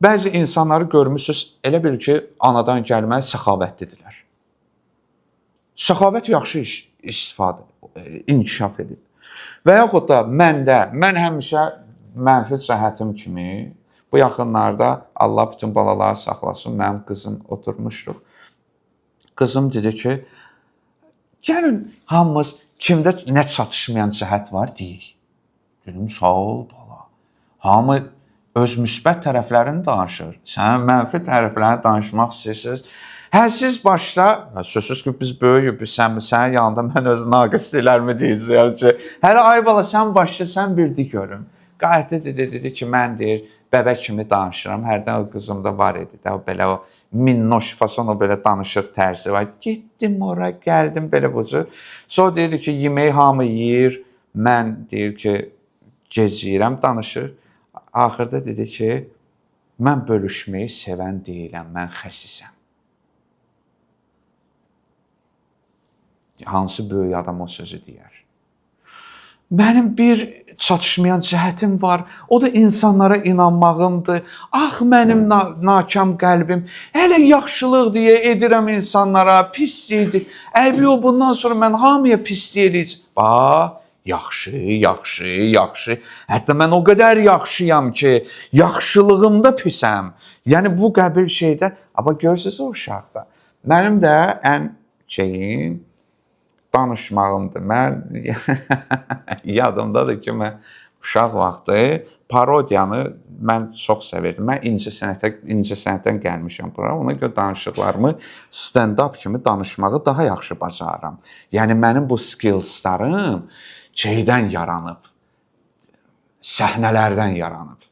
bəzi insanları görmüsünüz, elə bil ki, anadan gəlmə səxavətlidirlər. Səxavət yaxşı istifadə, inkişaf edib. Və yaxud da mən həmişə mənfi cəhətim kimi, bu yaxınlarda Allah bütün balaları saxlasın, mənim qızım oturmuşduq. Qızım dedi ki, gəlin hamımız kimdə nə çatışmayan cəhət var deyik. Dedim, sağ ol bala. Hamı öz müsbət tərəflərini danışır. Sənin mənfi tərəflərini danışmaq istəyirsiniz. Siz başda, sözsüz ki, biz böyüyüb, sənin yanında mən öz naqisliklərimi deyəcəyəm ki, hələ ay bala, sən başda, sən bildi görüm. Qayətdə dedi ki, mən deyir, bəbək kimi danışıram, hərdən o qızımda var idi, belə o minnoş fason, o belə danışıq tərzi var. Getdim ora, gəldim belə bu cür. Sonra deyirdi ki, yeməyi hamı yeyir, mən deyir ki, gec yeyirəm, danışır. Axırda dedi ki, mən bölüşməyi sevən deyiləm, mən xəsisəm. Hansı böyük adam o sözü deyər. Mənim bir çatışmayan cəhətim var, o da insanlara inanmağımdır. Ax, mənim nakam qəlbim, hələ yaxşılıq deyə edirəm insanlara, pisliyidir. Əbi o, bundan sonra mən hamıya pislik eləyəcəm. Bax, Yaxşı, yaxşı, yaxşı. Hətta mən o qədər yaxşıyam ki, yaxşılığımda pisəm. Yəni bu qəbil şeydə, amma görürsüz o uşaqda. Mənim də ən şeyim danışmağımdır. Mən yadımdadır ki, mən uşaq vaxtı parodiyanı mən çox sevirdim. Mən incə sənətdən gəlmişəm bura. Ona görə danışıqlarımı stand-up kimi danışmağı daha yaxşı bacarıram. Yəni mənim bu skillslarım şeydən yaranıb, səhnələrdən yaranıb.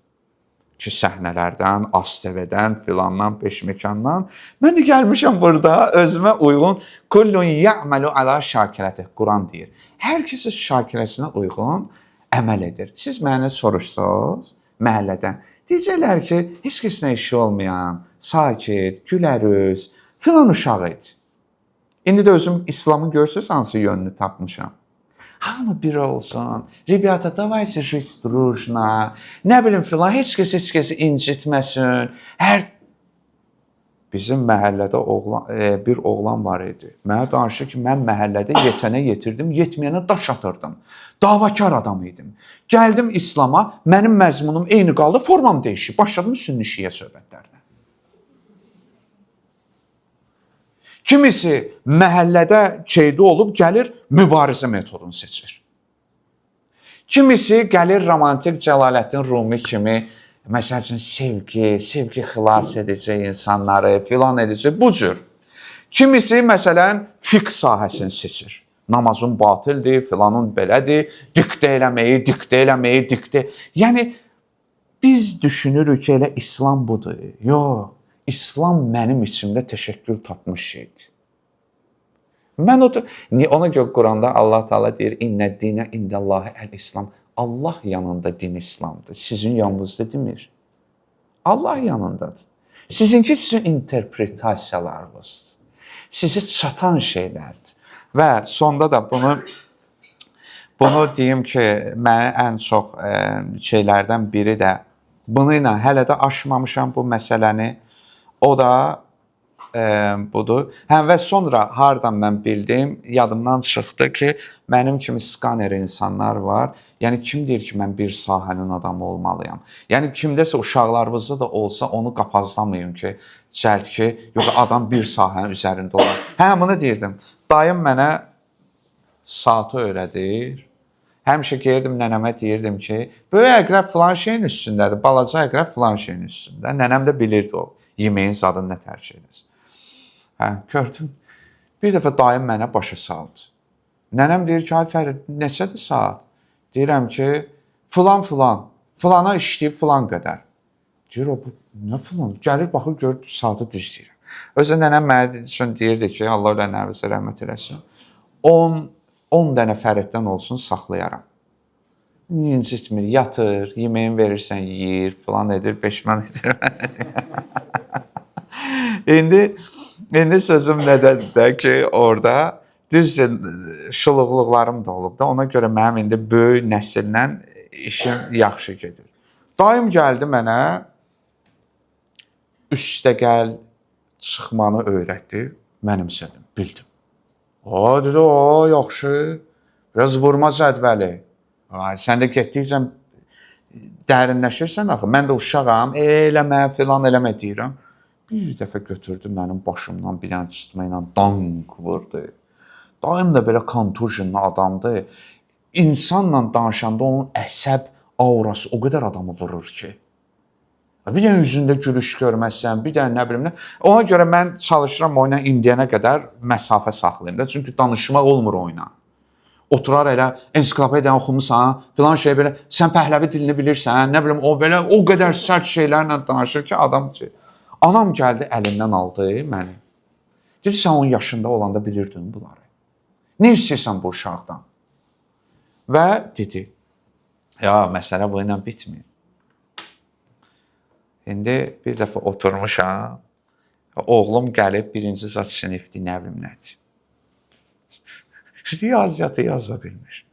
Ki, səhnələrdən, ASTV-dən, filandan, peşmekandan. Mən də gəlmişəm burada özümə uyğun kullun ya'malu ala şakirəti. Quran deyir. Hər kəs öz şakirəsinə uyğun əməl edir. Siz məni soruşsanız məhəllədən, deyəcəklər ki, heç kəsinə işi olmayan, sakit, gülərüz, filan uşaq idi. İndi də özüm İslamı görsünüz hansı yönünü tapmışam. Hamı bir olsun. Rебята, давайте жить дружно. Nə bilim filan, heç kəsi incitməsin. Bizim məhəllədə bir oğlan var idi. Mənə danışdı ki, mən məhəllədə yetənə yetirdim, yetməyənə daş atırdım. Davakar adam idim. Gəldim İslama, mənim məzmunum eyni qaldı, formam dəyişdi. Başladım sünni şiə söhbətlərinə. Kimisi məhəllədə şeydə olub gəlir mübarizə metodunu seçir. Kimisi gəlir romantik Cəlaləddin Rumi kimi, məsəl üçün sevgi xilas edəcək insanları, filan edəcək, bu cür. Kimisi məsələn fiqh sahəsini seçir. Namazın batildir, filanın belədir, diktə eləməyi. Yəni biz düşünürük ki, elə İslam budur. Yox. İslam mənim içimdə təşəkkül tapmış şeydir. Ona görə Quranda Allah Taala deyir: "İnnəd-dinə indəllahi əl-İslam." Allah yanında din İslamdır. Sizin yanınızda demir. Allah yanındadır. Sizinki sizin interpretasiyalarınızdır. Sizə çatan şeylərdir. Və sonda da bunu deyim ki, mənə ən çox şeylərdən biri də bunu ilə hələ də aşmamışam bu məsələni. O da budur. Və sonra hardan mən bildim, yadımdan çıxdı ki, mənim kimi skaner insanlar var. Yəni kim deyir ki, mən bir sahənin adamı olmalıyam? Yəni kimdəsə uşaqlarınızda da olsa onu qapazlamayın ki, cəld ki, yox adam bir sahənin üzərində olar. Bunu deyirdim. Dayım mənə saatı öyrədir. Həmişə gəlirdim nənəmə deyirdim ki, böyük əqrəb filan şeyin üstündədir, balaca əqrəb filan şeyin üstündə. Nənəm də bilirdi o. Yeməyin zadını nə tərcih edir. Gördüm. Bir dəfə dayım mənə başa saldı. Nənəm deyir ki, ay Fərid, neçədir saat? Deyirəm ki, filana işləyib filan qədər. Deyir, o, bu nə filan? Gəlir, baxır, görür, saatı düz deyir. Özə nənəm mənə üçün deyirdi ki, Allah ilə nəvəsə rəhmət eləsin, 10 dənə Fəriddən olsun saxlayaram. İncitmir, yatır, yeməyin verirsən, yeyir, filan edir, peşman edir. İndi sözüm nədədir də ki, orada düz şuluqluqlarım da olub da, ona görə mənim indi böyük nəsillə işim yaxşı gedir. Dayım gəldi mənə üstəgəl çıxmanı öyrətdi, mənimsədim, bildim. Dedi, yaxşı, biraz vurma cədvəli. Sən də getdikcə dərinləşirsən axı. Mən də uşağam, eləmə, filan eləmə deyirəm. Bir dəfə götürdü mənim başımdan bir dənə çıxma ilə dank vurdu. Dayım da belə kontujinli adamdır. İnsanla danışanda onun əsəb aurası o qədər adamı vurur ki. Bir dənə üzündə gülüş görməzsən, bir dənə nə bilim nə. Ona görə mən çalışıram oyuna indiyənə qədər məsafə saxlayım da. Çünki danışmaq olmur oyuna. Oturar elə ensiklopediyanı oxumusan, filan şey belə, sən pəhləvi dilini bilirsən, nə bilim o belə o qədər sərt şeylərlə danışır ki, adam ki. Anam gəldi əlindən aldı məni. Dedi, sən 10 yaşında olanda bilirdin bunları. Nə istəyirsən bu uşaqdan? Və dedi, ya məsələ bu ilə bitmir. İndi bir dəfə oturmuşam, oğlum gəlib birinci zat sinifdir, nə bilim nədir. Riyaziyyatı yaza bilmir.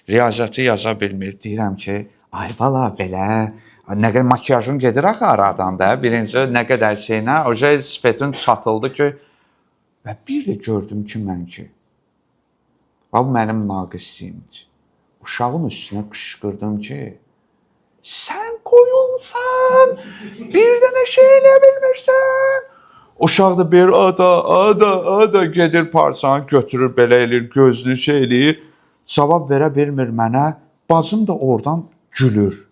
Riyaziyyatı yaza bilmir. Deyirəm ki, ay bala belə, nə qədər makiyajın gedir axı aradan da. Birinci nə qədər şeylə, oca sifətin çatıldı ki, və bir də gördüm ki, mən ki, Bu mənim naqisliyimdir. Uşağın üstünə qışqırdım ki, sən qoyunsan, bir dənə şey eləyə bilmirsən. Uşaq da bir ada gedir parçanı götürür, belə eləyir, gözünü şey eləyir. Cavab verə bilmir mənə. Bacım da oradan gülür.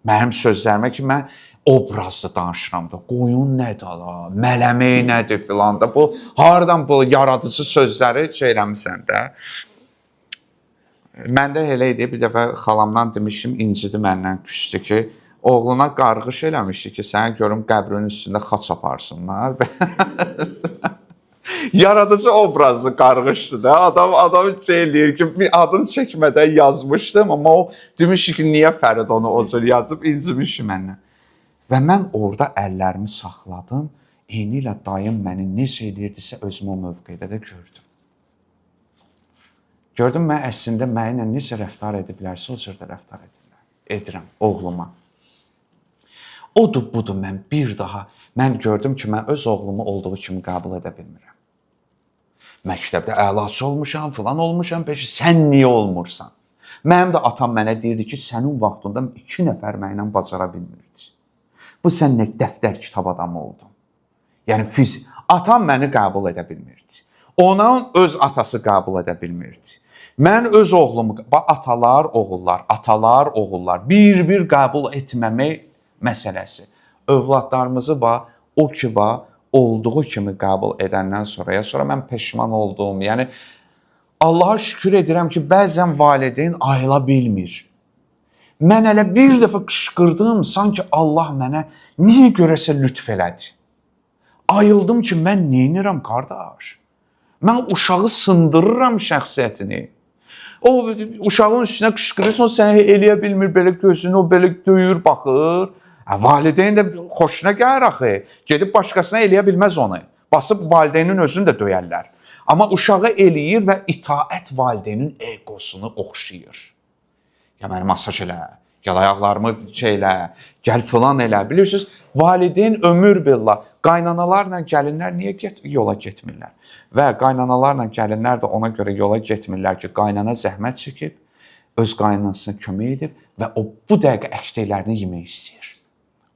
Mənim sözlərimə ki, mən obrazlı danışıram da. Qoyun nədir ala, mələmək nədir filan da. Bu hardan bu yaradıcı sözləri şey eləmisən də. Məndə elə idi, bir dəfə xalamdan demişim, incidi məndən, küsdü ki, oğluna qarğış eləmişdi ki, səni görüm qəbrinin üstündə xaç aparsınlar. Yaradıcı obrazlı qarğışdı da. Adam şey eləyir ki, bir adını çəkmədən yazmışdım, amma o demişdi ki, niyə Fərid onu o cür yazıb, incimişdi məndən. Və mən orada əllərimi saxladım, eyni ilə dayım məni necə eləyirdisə özümü o mövqedə də gördüm. Gördüm, mən əslində mənimlə necə rəftar ediblərsə, o cür də rəftar edirəm oğluma. Odur, budur, mən gördüm ki, mən öz oğlumu olduğu kimi qəbul edə bilmirəm. Məktəbdə əlaçı olmuşam, filan olmuşam, peki sən niyə olmursan? Mənim də atam mənə deyirdi ki, sənin vaxtında 2 nəfər mənlə bacara bilmirdi. Bu sən nə dəftər kitab adamı oldun. Yəni atam məni qəbul edə bilmirdi. Onun öz atası qəbul edə bilmirdi. Mən öz oğlumu, atalar, oğullar bir-bir qəbul etməmək məsələsi. Övladlarımızı o ki, olduğu kimi qəbul edəndən sonra mən peşman oldum. Yəni, Allaha şükür edirəm ki, bəzən valideyn ayıla bilmir. Mən elə bir dəfə qışqırdım, sanki Allah mənə niyə görəsə lütf elədi. Ayıldım ki, mən neynirəm, qardaş? Mən uşağı sındırıram şəxsiyyətini. O uşağın üstünə qışqırırsan, o səni eləyə bilmir, belə gözünü o belə döyür, baxır. Valideyn də xoşuna gəlir axı. Gedib başqasına eləyə bilməz onu. Basıb valideynin özünü də döyərlər. Amma uşağı eləyir və itaət valideynin egosunu oxşayır. Ya məni masaj elə, gəl ayaqlarımı elə, gəl filan elə. Bilirsiniz, valideyn ömür billah. Qaynanalarla gəlinlər niyə yola getmirlər? Və qaynanalarla gəlinlər də ona görə yola getmirlər ki, qaynana zəhmət çəkib, öz qaynanasına kömək edib və o bu dəqiqə əksdəklərini yemək istəyir.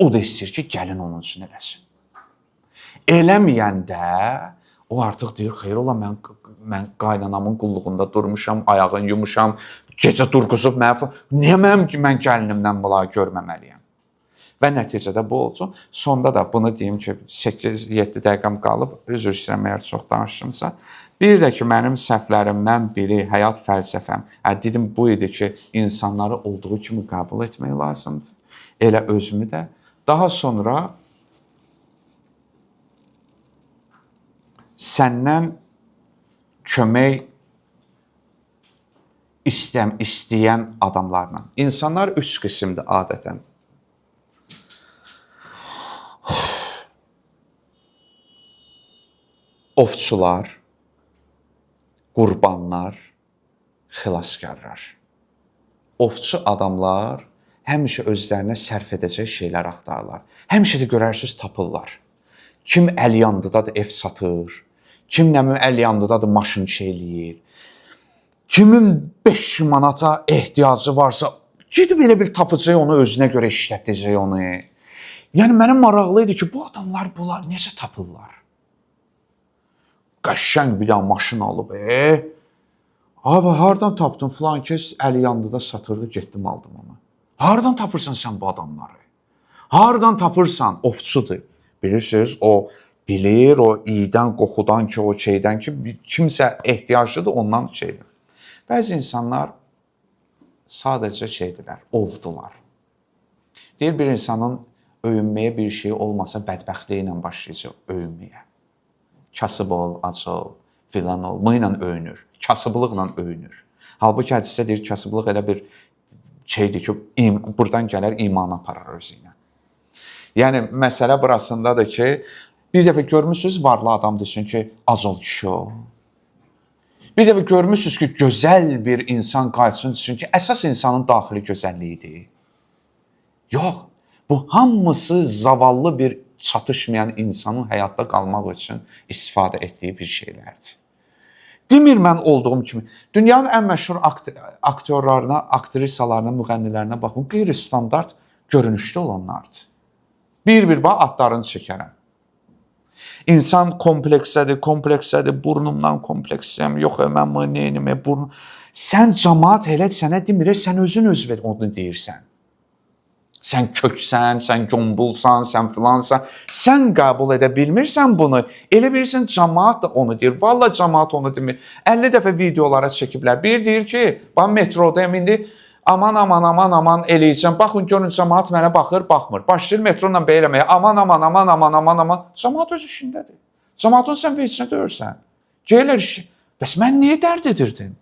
O da istəyir ki, gəlin onun üçün eləsin. Eləməyəndə o artıq deyir, xeyr ola, mən qaynanamın qulluğunda durmuşam, ayağını yumuşam, gecə durğuzub niyə mən gəlinimdən bunları görməməliyəm? Və nəticədə bu olsun. Sonda da bunu deyim ki, 8-7 dəqiqəm qalıb, üzr istəyirəm əgər çox danışdımsa. Bir də ki, mənim səhvlərimdən biri, həyat fəlsəfəm, dedim bu idi ki, insanları olduğu kimi qəbul etmək lazımdır. Elə özümü də. Daha sonra səndən kömək istəyən adamlarla. İnsanlar 3 qismdir adətən. Ovçular, qurbanlar, xilaskarlar. Ovçu adamlar həmişə özlərinə sərf edəcək şeylər axtarırlar. Həmişə də görərsiniz tapırlar. Kim əl yandıdadır ev satır, kim əl yandıdadır maşın eləyir. Kimin 5 manata ehtiyacı varsa, gidib elə bir tapacaq onu, özünə görə işlətəcək onu. Yəni mənim maraqlı idi ki, bu adamlar bunlar necə tapırlar? Qəşəng bir dənə maşın alıb, abi hardan tapdın filan kəs əli yandıda satırdı, getdim aldım onu. Hardan tapırsan sən bu adamları? Hardan tapırsan? Ovçudur. Bilirsiniz, o bilir, o iydən, qoxudan ki, o şeydən ki, kimsə ehtiyaclıdır, ondan şeydir. Bəzi insanlar sadəcə şeydirlər, ovdular. Deyir, bir insanın öyünməyə bir şey olmasa bədbəxtliklə başlayacaq öyünməyə. Kasıb ol, ac ol, filan ol, mıyla öyünür, kasıblıqla öyünür. Halbuki hədisdə deyir, kasıblıq elə bir şeydir ki, buradan gələr imana aparar özü ilə. Yəni, məsələ burasındadır ki, bir dəfə görmüşsünüz, varlı adam desin ki, ac ol kişi ol. Bir dəfə görmüşsünüz ki, gözəl bir insan qayıtsın, desin ki, əsas insanın daxili gözəlliyidir. Yox, bu hamısı zavallı bir çatışmayan insanın həyatda qalmaq üçün istifadə etdiyi bir şeylərdir. Demir mən olduğum kimi. Dünyanın ən məşhur aktyorlarına, aktrisalarına, müğənnilərinə baxın, qeyri-standart görünüşlü olanlardır. Bir-bir bax adlarını çəkərəm. İnsan kompleksədir, burnumdan kompleksəm, yox, mən bunu neyinimə, burnum. Sən cəmaat elə sənə demir, sən özün onu deyirsən. Sən köksən, sən qombulsan, sən filansan. Sən qəbul edə bilmirsən bunu. Elə bilirsən cəmaat da onu deyir. Vallahi cəmaat onu demir. 50 dəfə videolara çəkiblər. Bir deyir ki, bax metrodayım indi. Aman eləyəcəm. Baxın görün cəmaat mənə baxır, baxmır. Başlayır metroyla belə eləməyə. Aman. Cəmaat öz işindədir. Cəmaatın sən vecinə döyürsən. Gəlirlər işi. Bəs mən niyə dərd edirdim?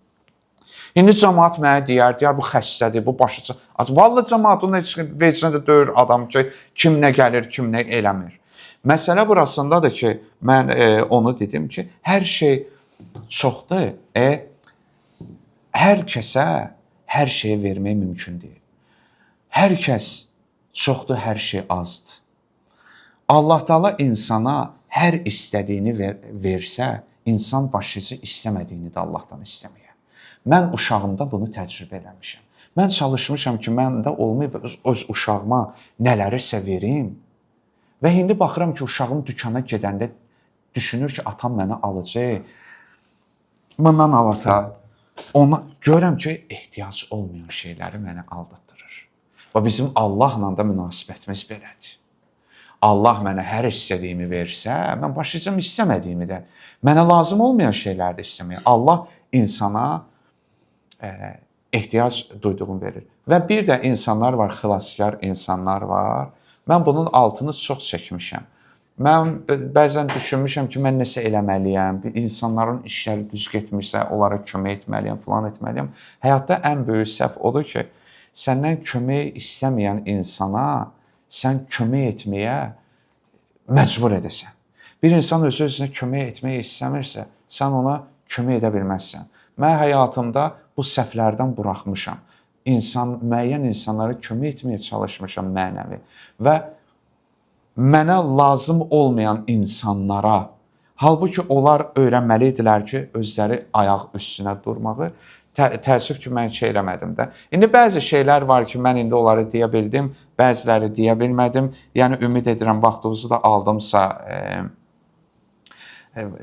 İndi cəmaat mənə deyər bu xəstədir, bu başı. Vallahi cəmaatın vecinə də döyür adam ki, kim nə gəlir, kim nə eləmir. Məsələ burasındadır ki, mən onu dedim ki, hər şey çoxdur. Hər kəsə hər şeyi vermək mümkün deyil. Hər kəs çoxdur, hər şey azdır. Allah Taala insana hər istədiyini versə, insan başlıca istəmədiyini də Allahdan istəmir. Mən uşağımda bunu təcrübə eləmişəm. Mən çalışmışam ki, məndə olmayıb öz uşağıma nələrisə verim. Və indi baxıram ki, uşağım dükana gedəndə düşünür ki, atam mənə alacaq. Bundan alata. Ona görürəm ki, ehtiyac olmayan şeyləri mənə aldatdırır. Və bizim Allahla da münasibətimiz belədir. Allah mənə hər istədiyimi versə, mən başlayacağım istəmədiyimi də, mənə lazım olmayan şeyləri də istəməyə. Allah insana ehtiyac duyduğunu verir. Və bir də insanlar var, xilaskar insanlar var. Mən bunun altını çox çəkmişəm. Mən bəzən düşünmüşəm ki, mən nəsə eləməliyəm, insanların işləri düz getmirsə, onlara kömək etməliyəm, falan etməliyəm. Həyatda ən böyük səhv odur ki, səndən kömək istəməyən insana sən kömək etməyə məcbur edəsən. Bir insan özünə kömək etmək istəmirsə, sən ona kömək edə bilməzsən. Mən həyatımda bu səhvlərdən buraxmışam. Müəyyən insanlara kömək etməyə çalışmışam mənəvi. Və mənə lazım olmayan insanlara, halbuki onlar öyrənməlidirlər ki, özləri ayaq üstünə durmağı. Təəssüf ki, mən şey eləmədim də. İndi bəzi şeylər var ki, mən indi onları deyə bildim, bəziləri deyə bilmədim. Yəni, ümid edirəm, vaxtınızı da aldımsa,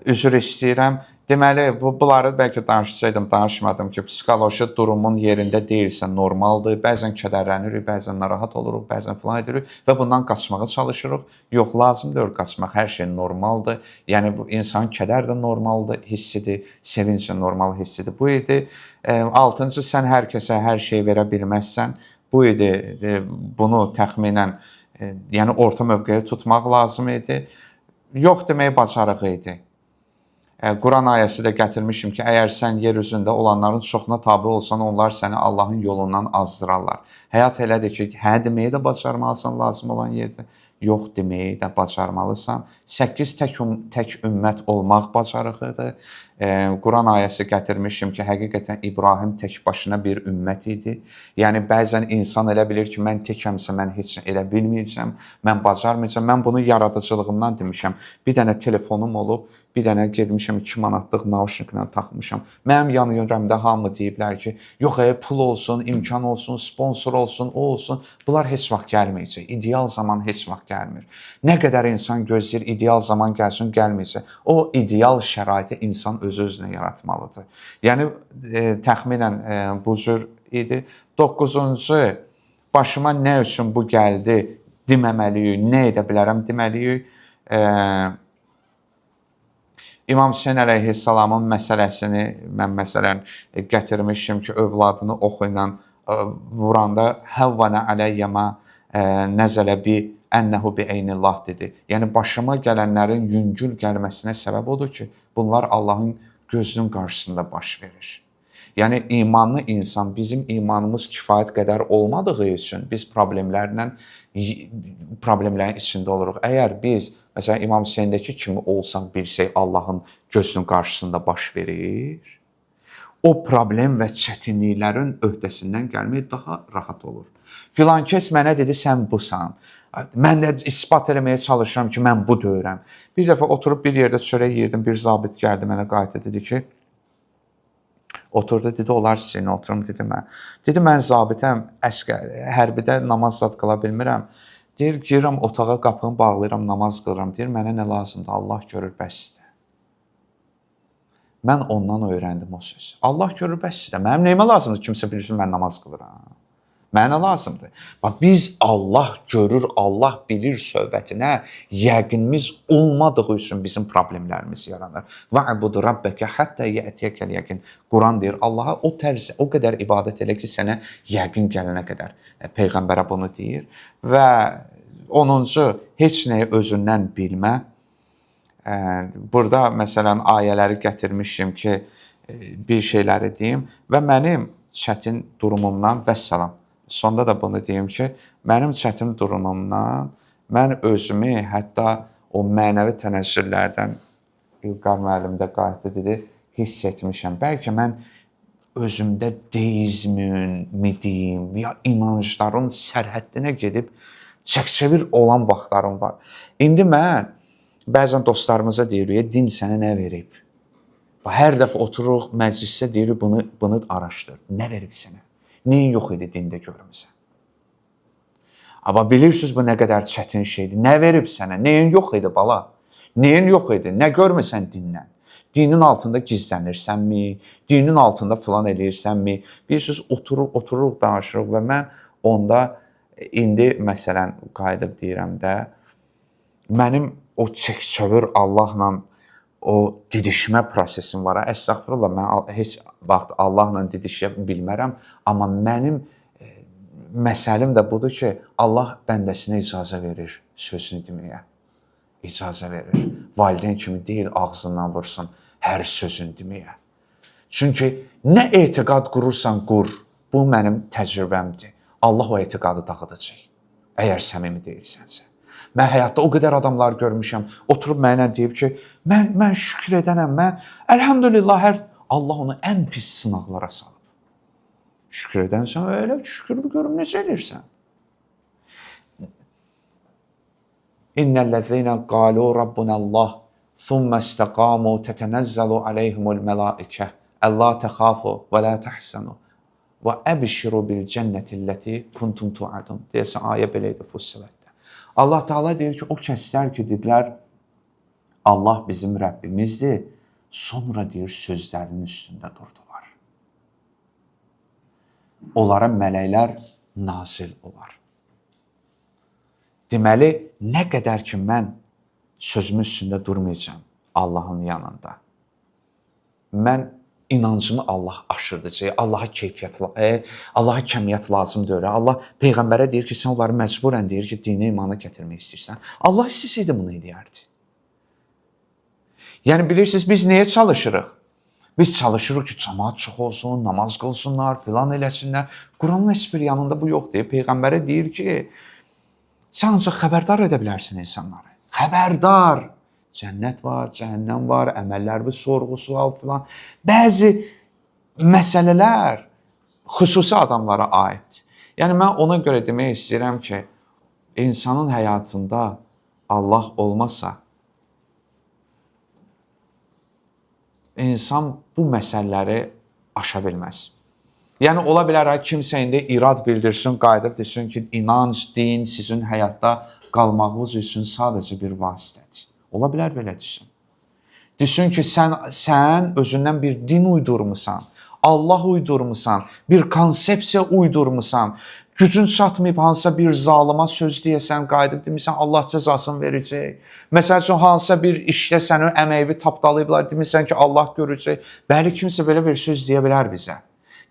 üzr istəyirəm. Deməli, bunları bəlkə danışsaydım, danışmadım ki, psixoloji durumun yerində deyilsə normaldır. Bəzən kədərlənirik, bəzən narahat oluruq, bəzən filan edirik və bundan qaçmağa çalışırıq. Yox, lazım deyil qaçmaq, hər şey normaldır. Yəni, insanın kədər də normaldır, hissidir, sevinç də normal hissidir. Bu idi. Altıncı, sən hər kəsə hər şey verə bilməzsən. Bu idi, bunu təxminən, yəni orta mövqeyə tutmaq lazım idi. Yox demək bacarığı idi. Quran ayəsi də gətirmişim ki, əgər sən yer üzündə olanların çoxuna tabi olsan, onlar səni Allahın yolundan azdırarlar. Həyat elədir ki, hə deməyi də bacarmalısan lazım olan yerdə, yox deməyi də bacarmalısan. 8 tək ümmət olmaq bacarığıdır. Quran ayəsi gətirmişim ki, həqiqətən İbrahim tək başına bir ümmət idi. Yəni, bəzən insan elə bilir ki, mən təkəmsə, mən heç nə elə bilməyəcəm, mən bacarmayacam. Mən bunu yaradıcılığımdan demişəm. Bir dənə telefonum olub, bir dənə gedmişəm 2 manatlıq naushniklə taxmışam. Mənim yanı-yörəmdə hamı deyiblər ki, yox, pul olsun, imkan olsun, sponsor olsun, o olsun. Bunlar heç vaxt gəlməyəcək. İdeal zaman heç vaxt gəlmir. Nə qədər insan gözləyir, ideal zaman gəlsin, gəlməyəcək. O ideal şəraiti insan öz-özünə yaratmalıdır. Yəni, təxminən bu cür idi. 9-cu, başıma nə üçün bu gəldi deməməliyik, nə edə bilərəm deməliyik. İmam Hüseyn əleyhissalamın məsələsini mən məsələn gətirmişim ki, övladını oxu ilə vuranda həvvənə ələyyəmə nəzələ bi ənəhu bi eynillah dedi. Yəni, başıma gələnlərin yüngül gəlməsinə səbəb odur ki, bunlar Allahın gözünün qarşısında baş verir. Yəni, imanlı insan, bizim imanımız kifayət qədər olmadığı üçün biz problemlərin içində oluruq. Əgər biz, məsələn, İmam Hüseyndəki kimi olsaq, bilsək Allahın gözünün qarşısında baş verir, o problem və çətinliklərin öhdəsindən gəlmək daha rahat olur. Filan kəs mənə dedi, sən busan. Mən də ispat eləməyə çalışıram ki, mən bu deyirəm. Bir dəfə oturub bir yerdə çörək yeyirdim, bir zabit gəldi mənə qayıtdı, dedi ki, Oturdu, dedi, olar sizinlə oturum, dedi, mən. Dedi, mən zabitəm, əskər, hərbidə namaz zad qıla bilmirəm. Deyir, girirəm otağa, qapını bağlayıram, namaz qılıram. Deyir, mənə nə lazımdır? Allah görür, bəsdir. Mən ondan öyrəndim o sözü. Allah görür, bəsdir. Mənim nəyimə lazımdır? Kimsə bilsin, mən namaz qılıram. Mənə lazımdır. Bax, biz Allah görür, Allah bilir söhbətinə yəqinimiz olmadığı üçün bizim problemlərimiz yaranır. Va'budu rabbaka hatta ya'tiyakal yaqin. Quran deyir, Allaha o tərz, o qədər ibadət elə ki, sənə yəqin gələnə qədər. Peyğəmbərə bunu deyir və 10-cu heç nəyi özündən bilmə. Burada məsələn ayələri gətirmişəm ki, bir şeyləri deyim və mənim çətin durumumdan vəssalam. Sonda da bunu deyim ki, mənim çətin durumumdan mən özümü hətta o mənəvi tənəzzüllərdən İlqar müəllim də qayıtdı dedi, hiss etmişəm. Bəlkə mən özümdə deizmin, midiyim və ya inancların sərhəddinə gedib çək-çevir olan vaxtlarım var. İndi mən bəzən dostlarımıza deyirik, din sənə nə verib? Hər dəfə otururuq məclisdə deyirik, bunu araşdır. Nə verib sənə? Neyin yox idi dində görmüsən? Amma bilirsiniz bu nə qədər çətin şeydir. Nə verib sənə? Neyin yox idi bala? Neyin yox idi? Nə görmüsən dindən? Dinin altında gizlənirsənmi? Dinin altında filan eləyirsənmi? Bilirsiniz otururuq danışırıq və mən onda indi məsələn qayıdıb deyirəm də mənim o çək-çövür Allahla o didişmə prosesim var. Əstəğfurullah, mən heç vaxt Allahla didişə bilmərəm, amma mənim məsəlim də budur ki, Allah bəndəsinə icazə verir sözünü deməyə. İcazə verir. Valideyn kimi deyil, ağzından vursun hər sözünü deməyə. Çünki nə etiqad qurursan qur, bu mənim təcrübəmdir. Allah o etiqadı dağıdacaq, əgər səmimi deyilsənsə. Mən həyatda o qədər adamlar görmüşəm, oturub mənə deyib ki, mən şükür edənəm, mən əlhamdülillah, Allah onu ən pis sınaqlara salıb. Şükür edənsən, elə şükür görüm, necə edirsən? İnnellezîne qâlû rabbunallah, thumma istaqâmû tetenezzelu aleyhimul melâike, ellâ texâfû və lâ tehsenu və əbşirû bil cennetilleti kuntum tu'adun. Deyəsən, ayə belə idi Fussiletdə. Allah Teala deyir ki, o kəslər ki, dedilər, Allah bizim Rəbbimizdir, sonra deyir, sözlərinin üstündə durdular. Onlara mələklər nazil olar. Deməli, nə qədər ki, mən sözümün üstündə durmayacağam Allahın yanında, mən inancımı Allah aşırdacaq, Allaha keyfiyyət, Allaha kəmiyyət lazım deyir. Allah Peyğəmbərə deyir ki, sən onları məcburən deyir ki, dinə imana gətirmək istəyirsən. Allah istəsəydi bunu eləyərdi. Yəni, bilirsiniz, biz niyə çalışırıq? Biz çalışırıq ki, cəmaat çox olsun, namaz qılsınlar, filan eləsinlər. Quranın heç bir yanında bu yoxdur. Peyğəmbərə deyir ki, sən ancaq xəbərdar edə bilərsin insanları. Xəbərdar! Cənnət var, cəhənnəm var, əməllər bir sorğu-sual filan. Bəzi məsələlər xüsusi adamlara aid. Yəni, mən ona görə demək istəyirəm ki, insanın həyatında Allah olmasa, insan bu məsələləri aşa bilməz. Yəni, ola bilər, kimsə indi irad bildirsin, qayıdıb desin ki, inanc, din sizin həyatda qalmağınız üçün sadəcə bir vasitədir. Ola bilər belə düşün. Düşün ki, sən özündən bir din uydurmusan, Allah uydurmusan, bir konsepsiya uydurmusan, gücün çatmayıb hansısa bir zalıma söz deyəsən, qayıdıb demirsən, Allah cəzasını verəcək. Məsəl üçün, hansısa bir işdə sənin əməyini tapdalayıblar, demirsən ki, Allah görəcək. Bəli, kimsə belə bir söz deyə bilər bizə.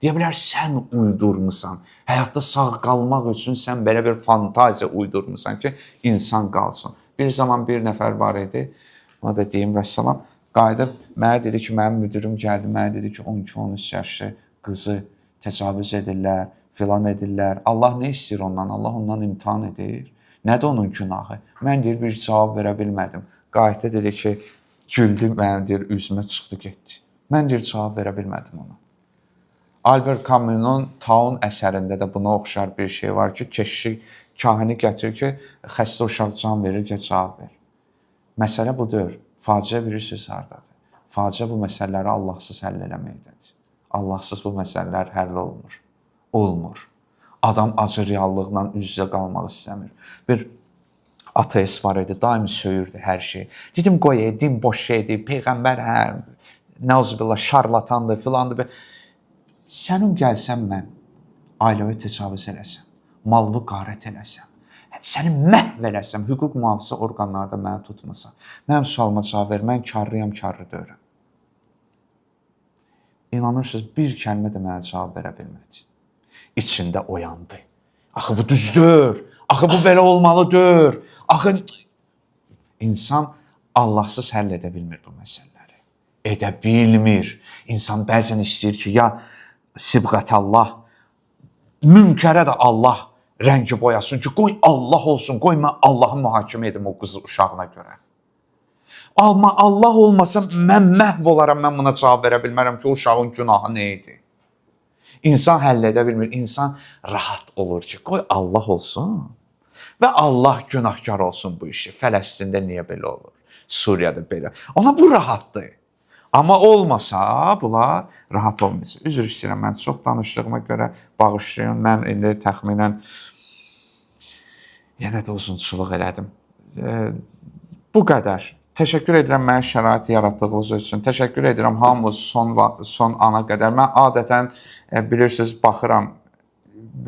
Deyə bilər, sən uydurmusan. Həyatda sağ qalmaq üçün sən belə bir fantaziya uydurmusan ki, insan qalsın. Bir zaman bir nəfər var idi, ona da deyim vəssalam, qayıdıb mənə dedi ki, mənim müdürüm gəldi, mənə dedi ki, 12-13 yaşlı qızı təcavüz edirlər, filan edirlər. Allah nə istəyir ondan? Allah ondan imtihan edir. Nədir onun günahı? Mən deyir, bir cavab verə bilmədim. Qayıtdı dedi ki, güldü, mənim deyir, üzümə çıxdı, getdi. Mən deyir, cavab verə bilmədim ona. Albert Camus'un Taun əsərində də buna oxşar bir şey var ki, keşişi kahini gətirir ki, xəstə uşaq can verir ki, cavab ver. Məsələ budur. Faciə bilirsiniz hardadır. Faciə bu məsələləri Allahsız həll eləməkdədir. Allahsız bu məsələlər həll olmur. Olmur. Adam acı reallıqla üz-üzə qalmaq istəmir. Bir ateist var idi, daimi söyürdü hər şey. Dedim qoy, din boş şeydir, peyğəmbər nəuzubillah şarlatandır, filandır. Sənin gəlsən mən ailəvi təcavüz eləsəm, malvı qarət eləsəm, səni məhv eləsəm, hüquq mühafizə orqanları da məni tutmasa, mənim sualıma cavab ver, mən karlıyam, karlı deyirəm. İnanırsınız, bir kəlmə də mənə cavab verə bilmədi. İçində oyandı. Axı bu düzdür, axı bu belə olmalıdır, axı... İnsan Allahsız həll edə bilmir bu məsələləri. Edə bilmir. İnsan bəzən istəyir ki, ya sibqət Allah, münkərə də Allah rəngi boyasın ki, qoy Allah olsun, qoy mən Allahı mühakimə edim o qızı uşağına görə. Amma Allah olmasa mən məhv olaram, mən buna cavab verə bilmərəm ki, o uşağın günahı nə idi? İnsan həll edə bilmir, insan rahat olur ki, qoy Allah olsun və Allah günahkar olsun bu işi. Fələstində niyə belə olur? Suriyada belə. Ona bu rahatdır. Amma olmasa bunlar rahat olmayacaq. Üzr istəyirəm, mən çox danışdığıma görə bağışlayın. Mən indi təxminən yenə də uzunçuluq elədim. Bu qədər. Təşəkkür edirəm mənə şərait yaratdığınız üçün. Təşəkkür edirəm hamınız son ana qədər. Mən adətən bilirsiniz baxıram,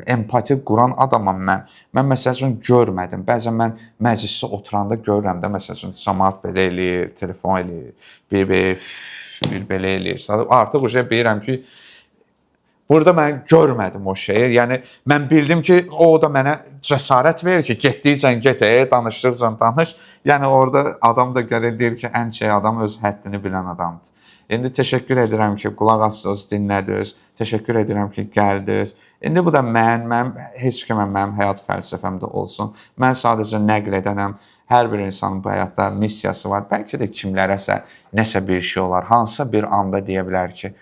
empati quran adamam mən. Mən məsəl üçün görmədim. Bəzən mən məclisdə oturanda görürəm də, məsəl üçün cəmaət belə eləyir, telefon eləyir, bir belə eləyir. Artıq o şey bilirəm ki, burada mən görmədim o şeyi. Yəni, mən bildim ki, o da mənə cəsarət verir ki, getdiyicən get, danışdırcan danış. Yəni, orada adam da gəlir, deyir ki, ən şey adam öz həddini bilən adamdır. İndi təşəkkür edirəm ki, qulaq asdınız, dinlədiniz. Təşəkkür edirəm ki, gəldiniz. İndi bu da mənim heç kimə mənim həyat fəlsəfəmdə olsun. Mən sadəcə nəql edənəm. Hər bir insanın bu həyatda missiyası var. Bəlkə də kimlərəsə nəsə bir şey olar. Hansısa bir anda deyə bilər ki,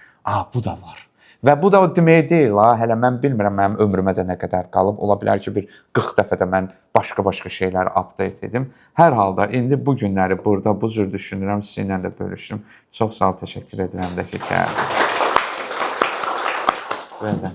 bu da var. Və bu da o demək deyil, hələ mən bilmirəm mənim ömrümə də nə qədər qalıb. Ola bilər ki, bir 40 dəfə də mən başqa şeyləri update edim. Hər halda indi bu günləri burada bu cür düşünürəm, sizinlə də bölüşdüm. Çox sağ ol, təşəkkür edirəm də ki, gəldiniz. Belə.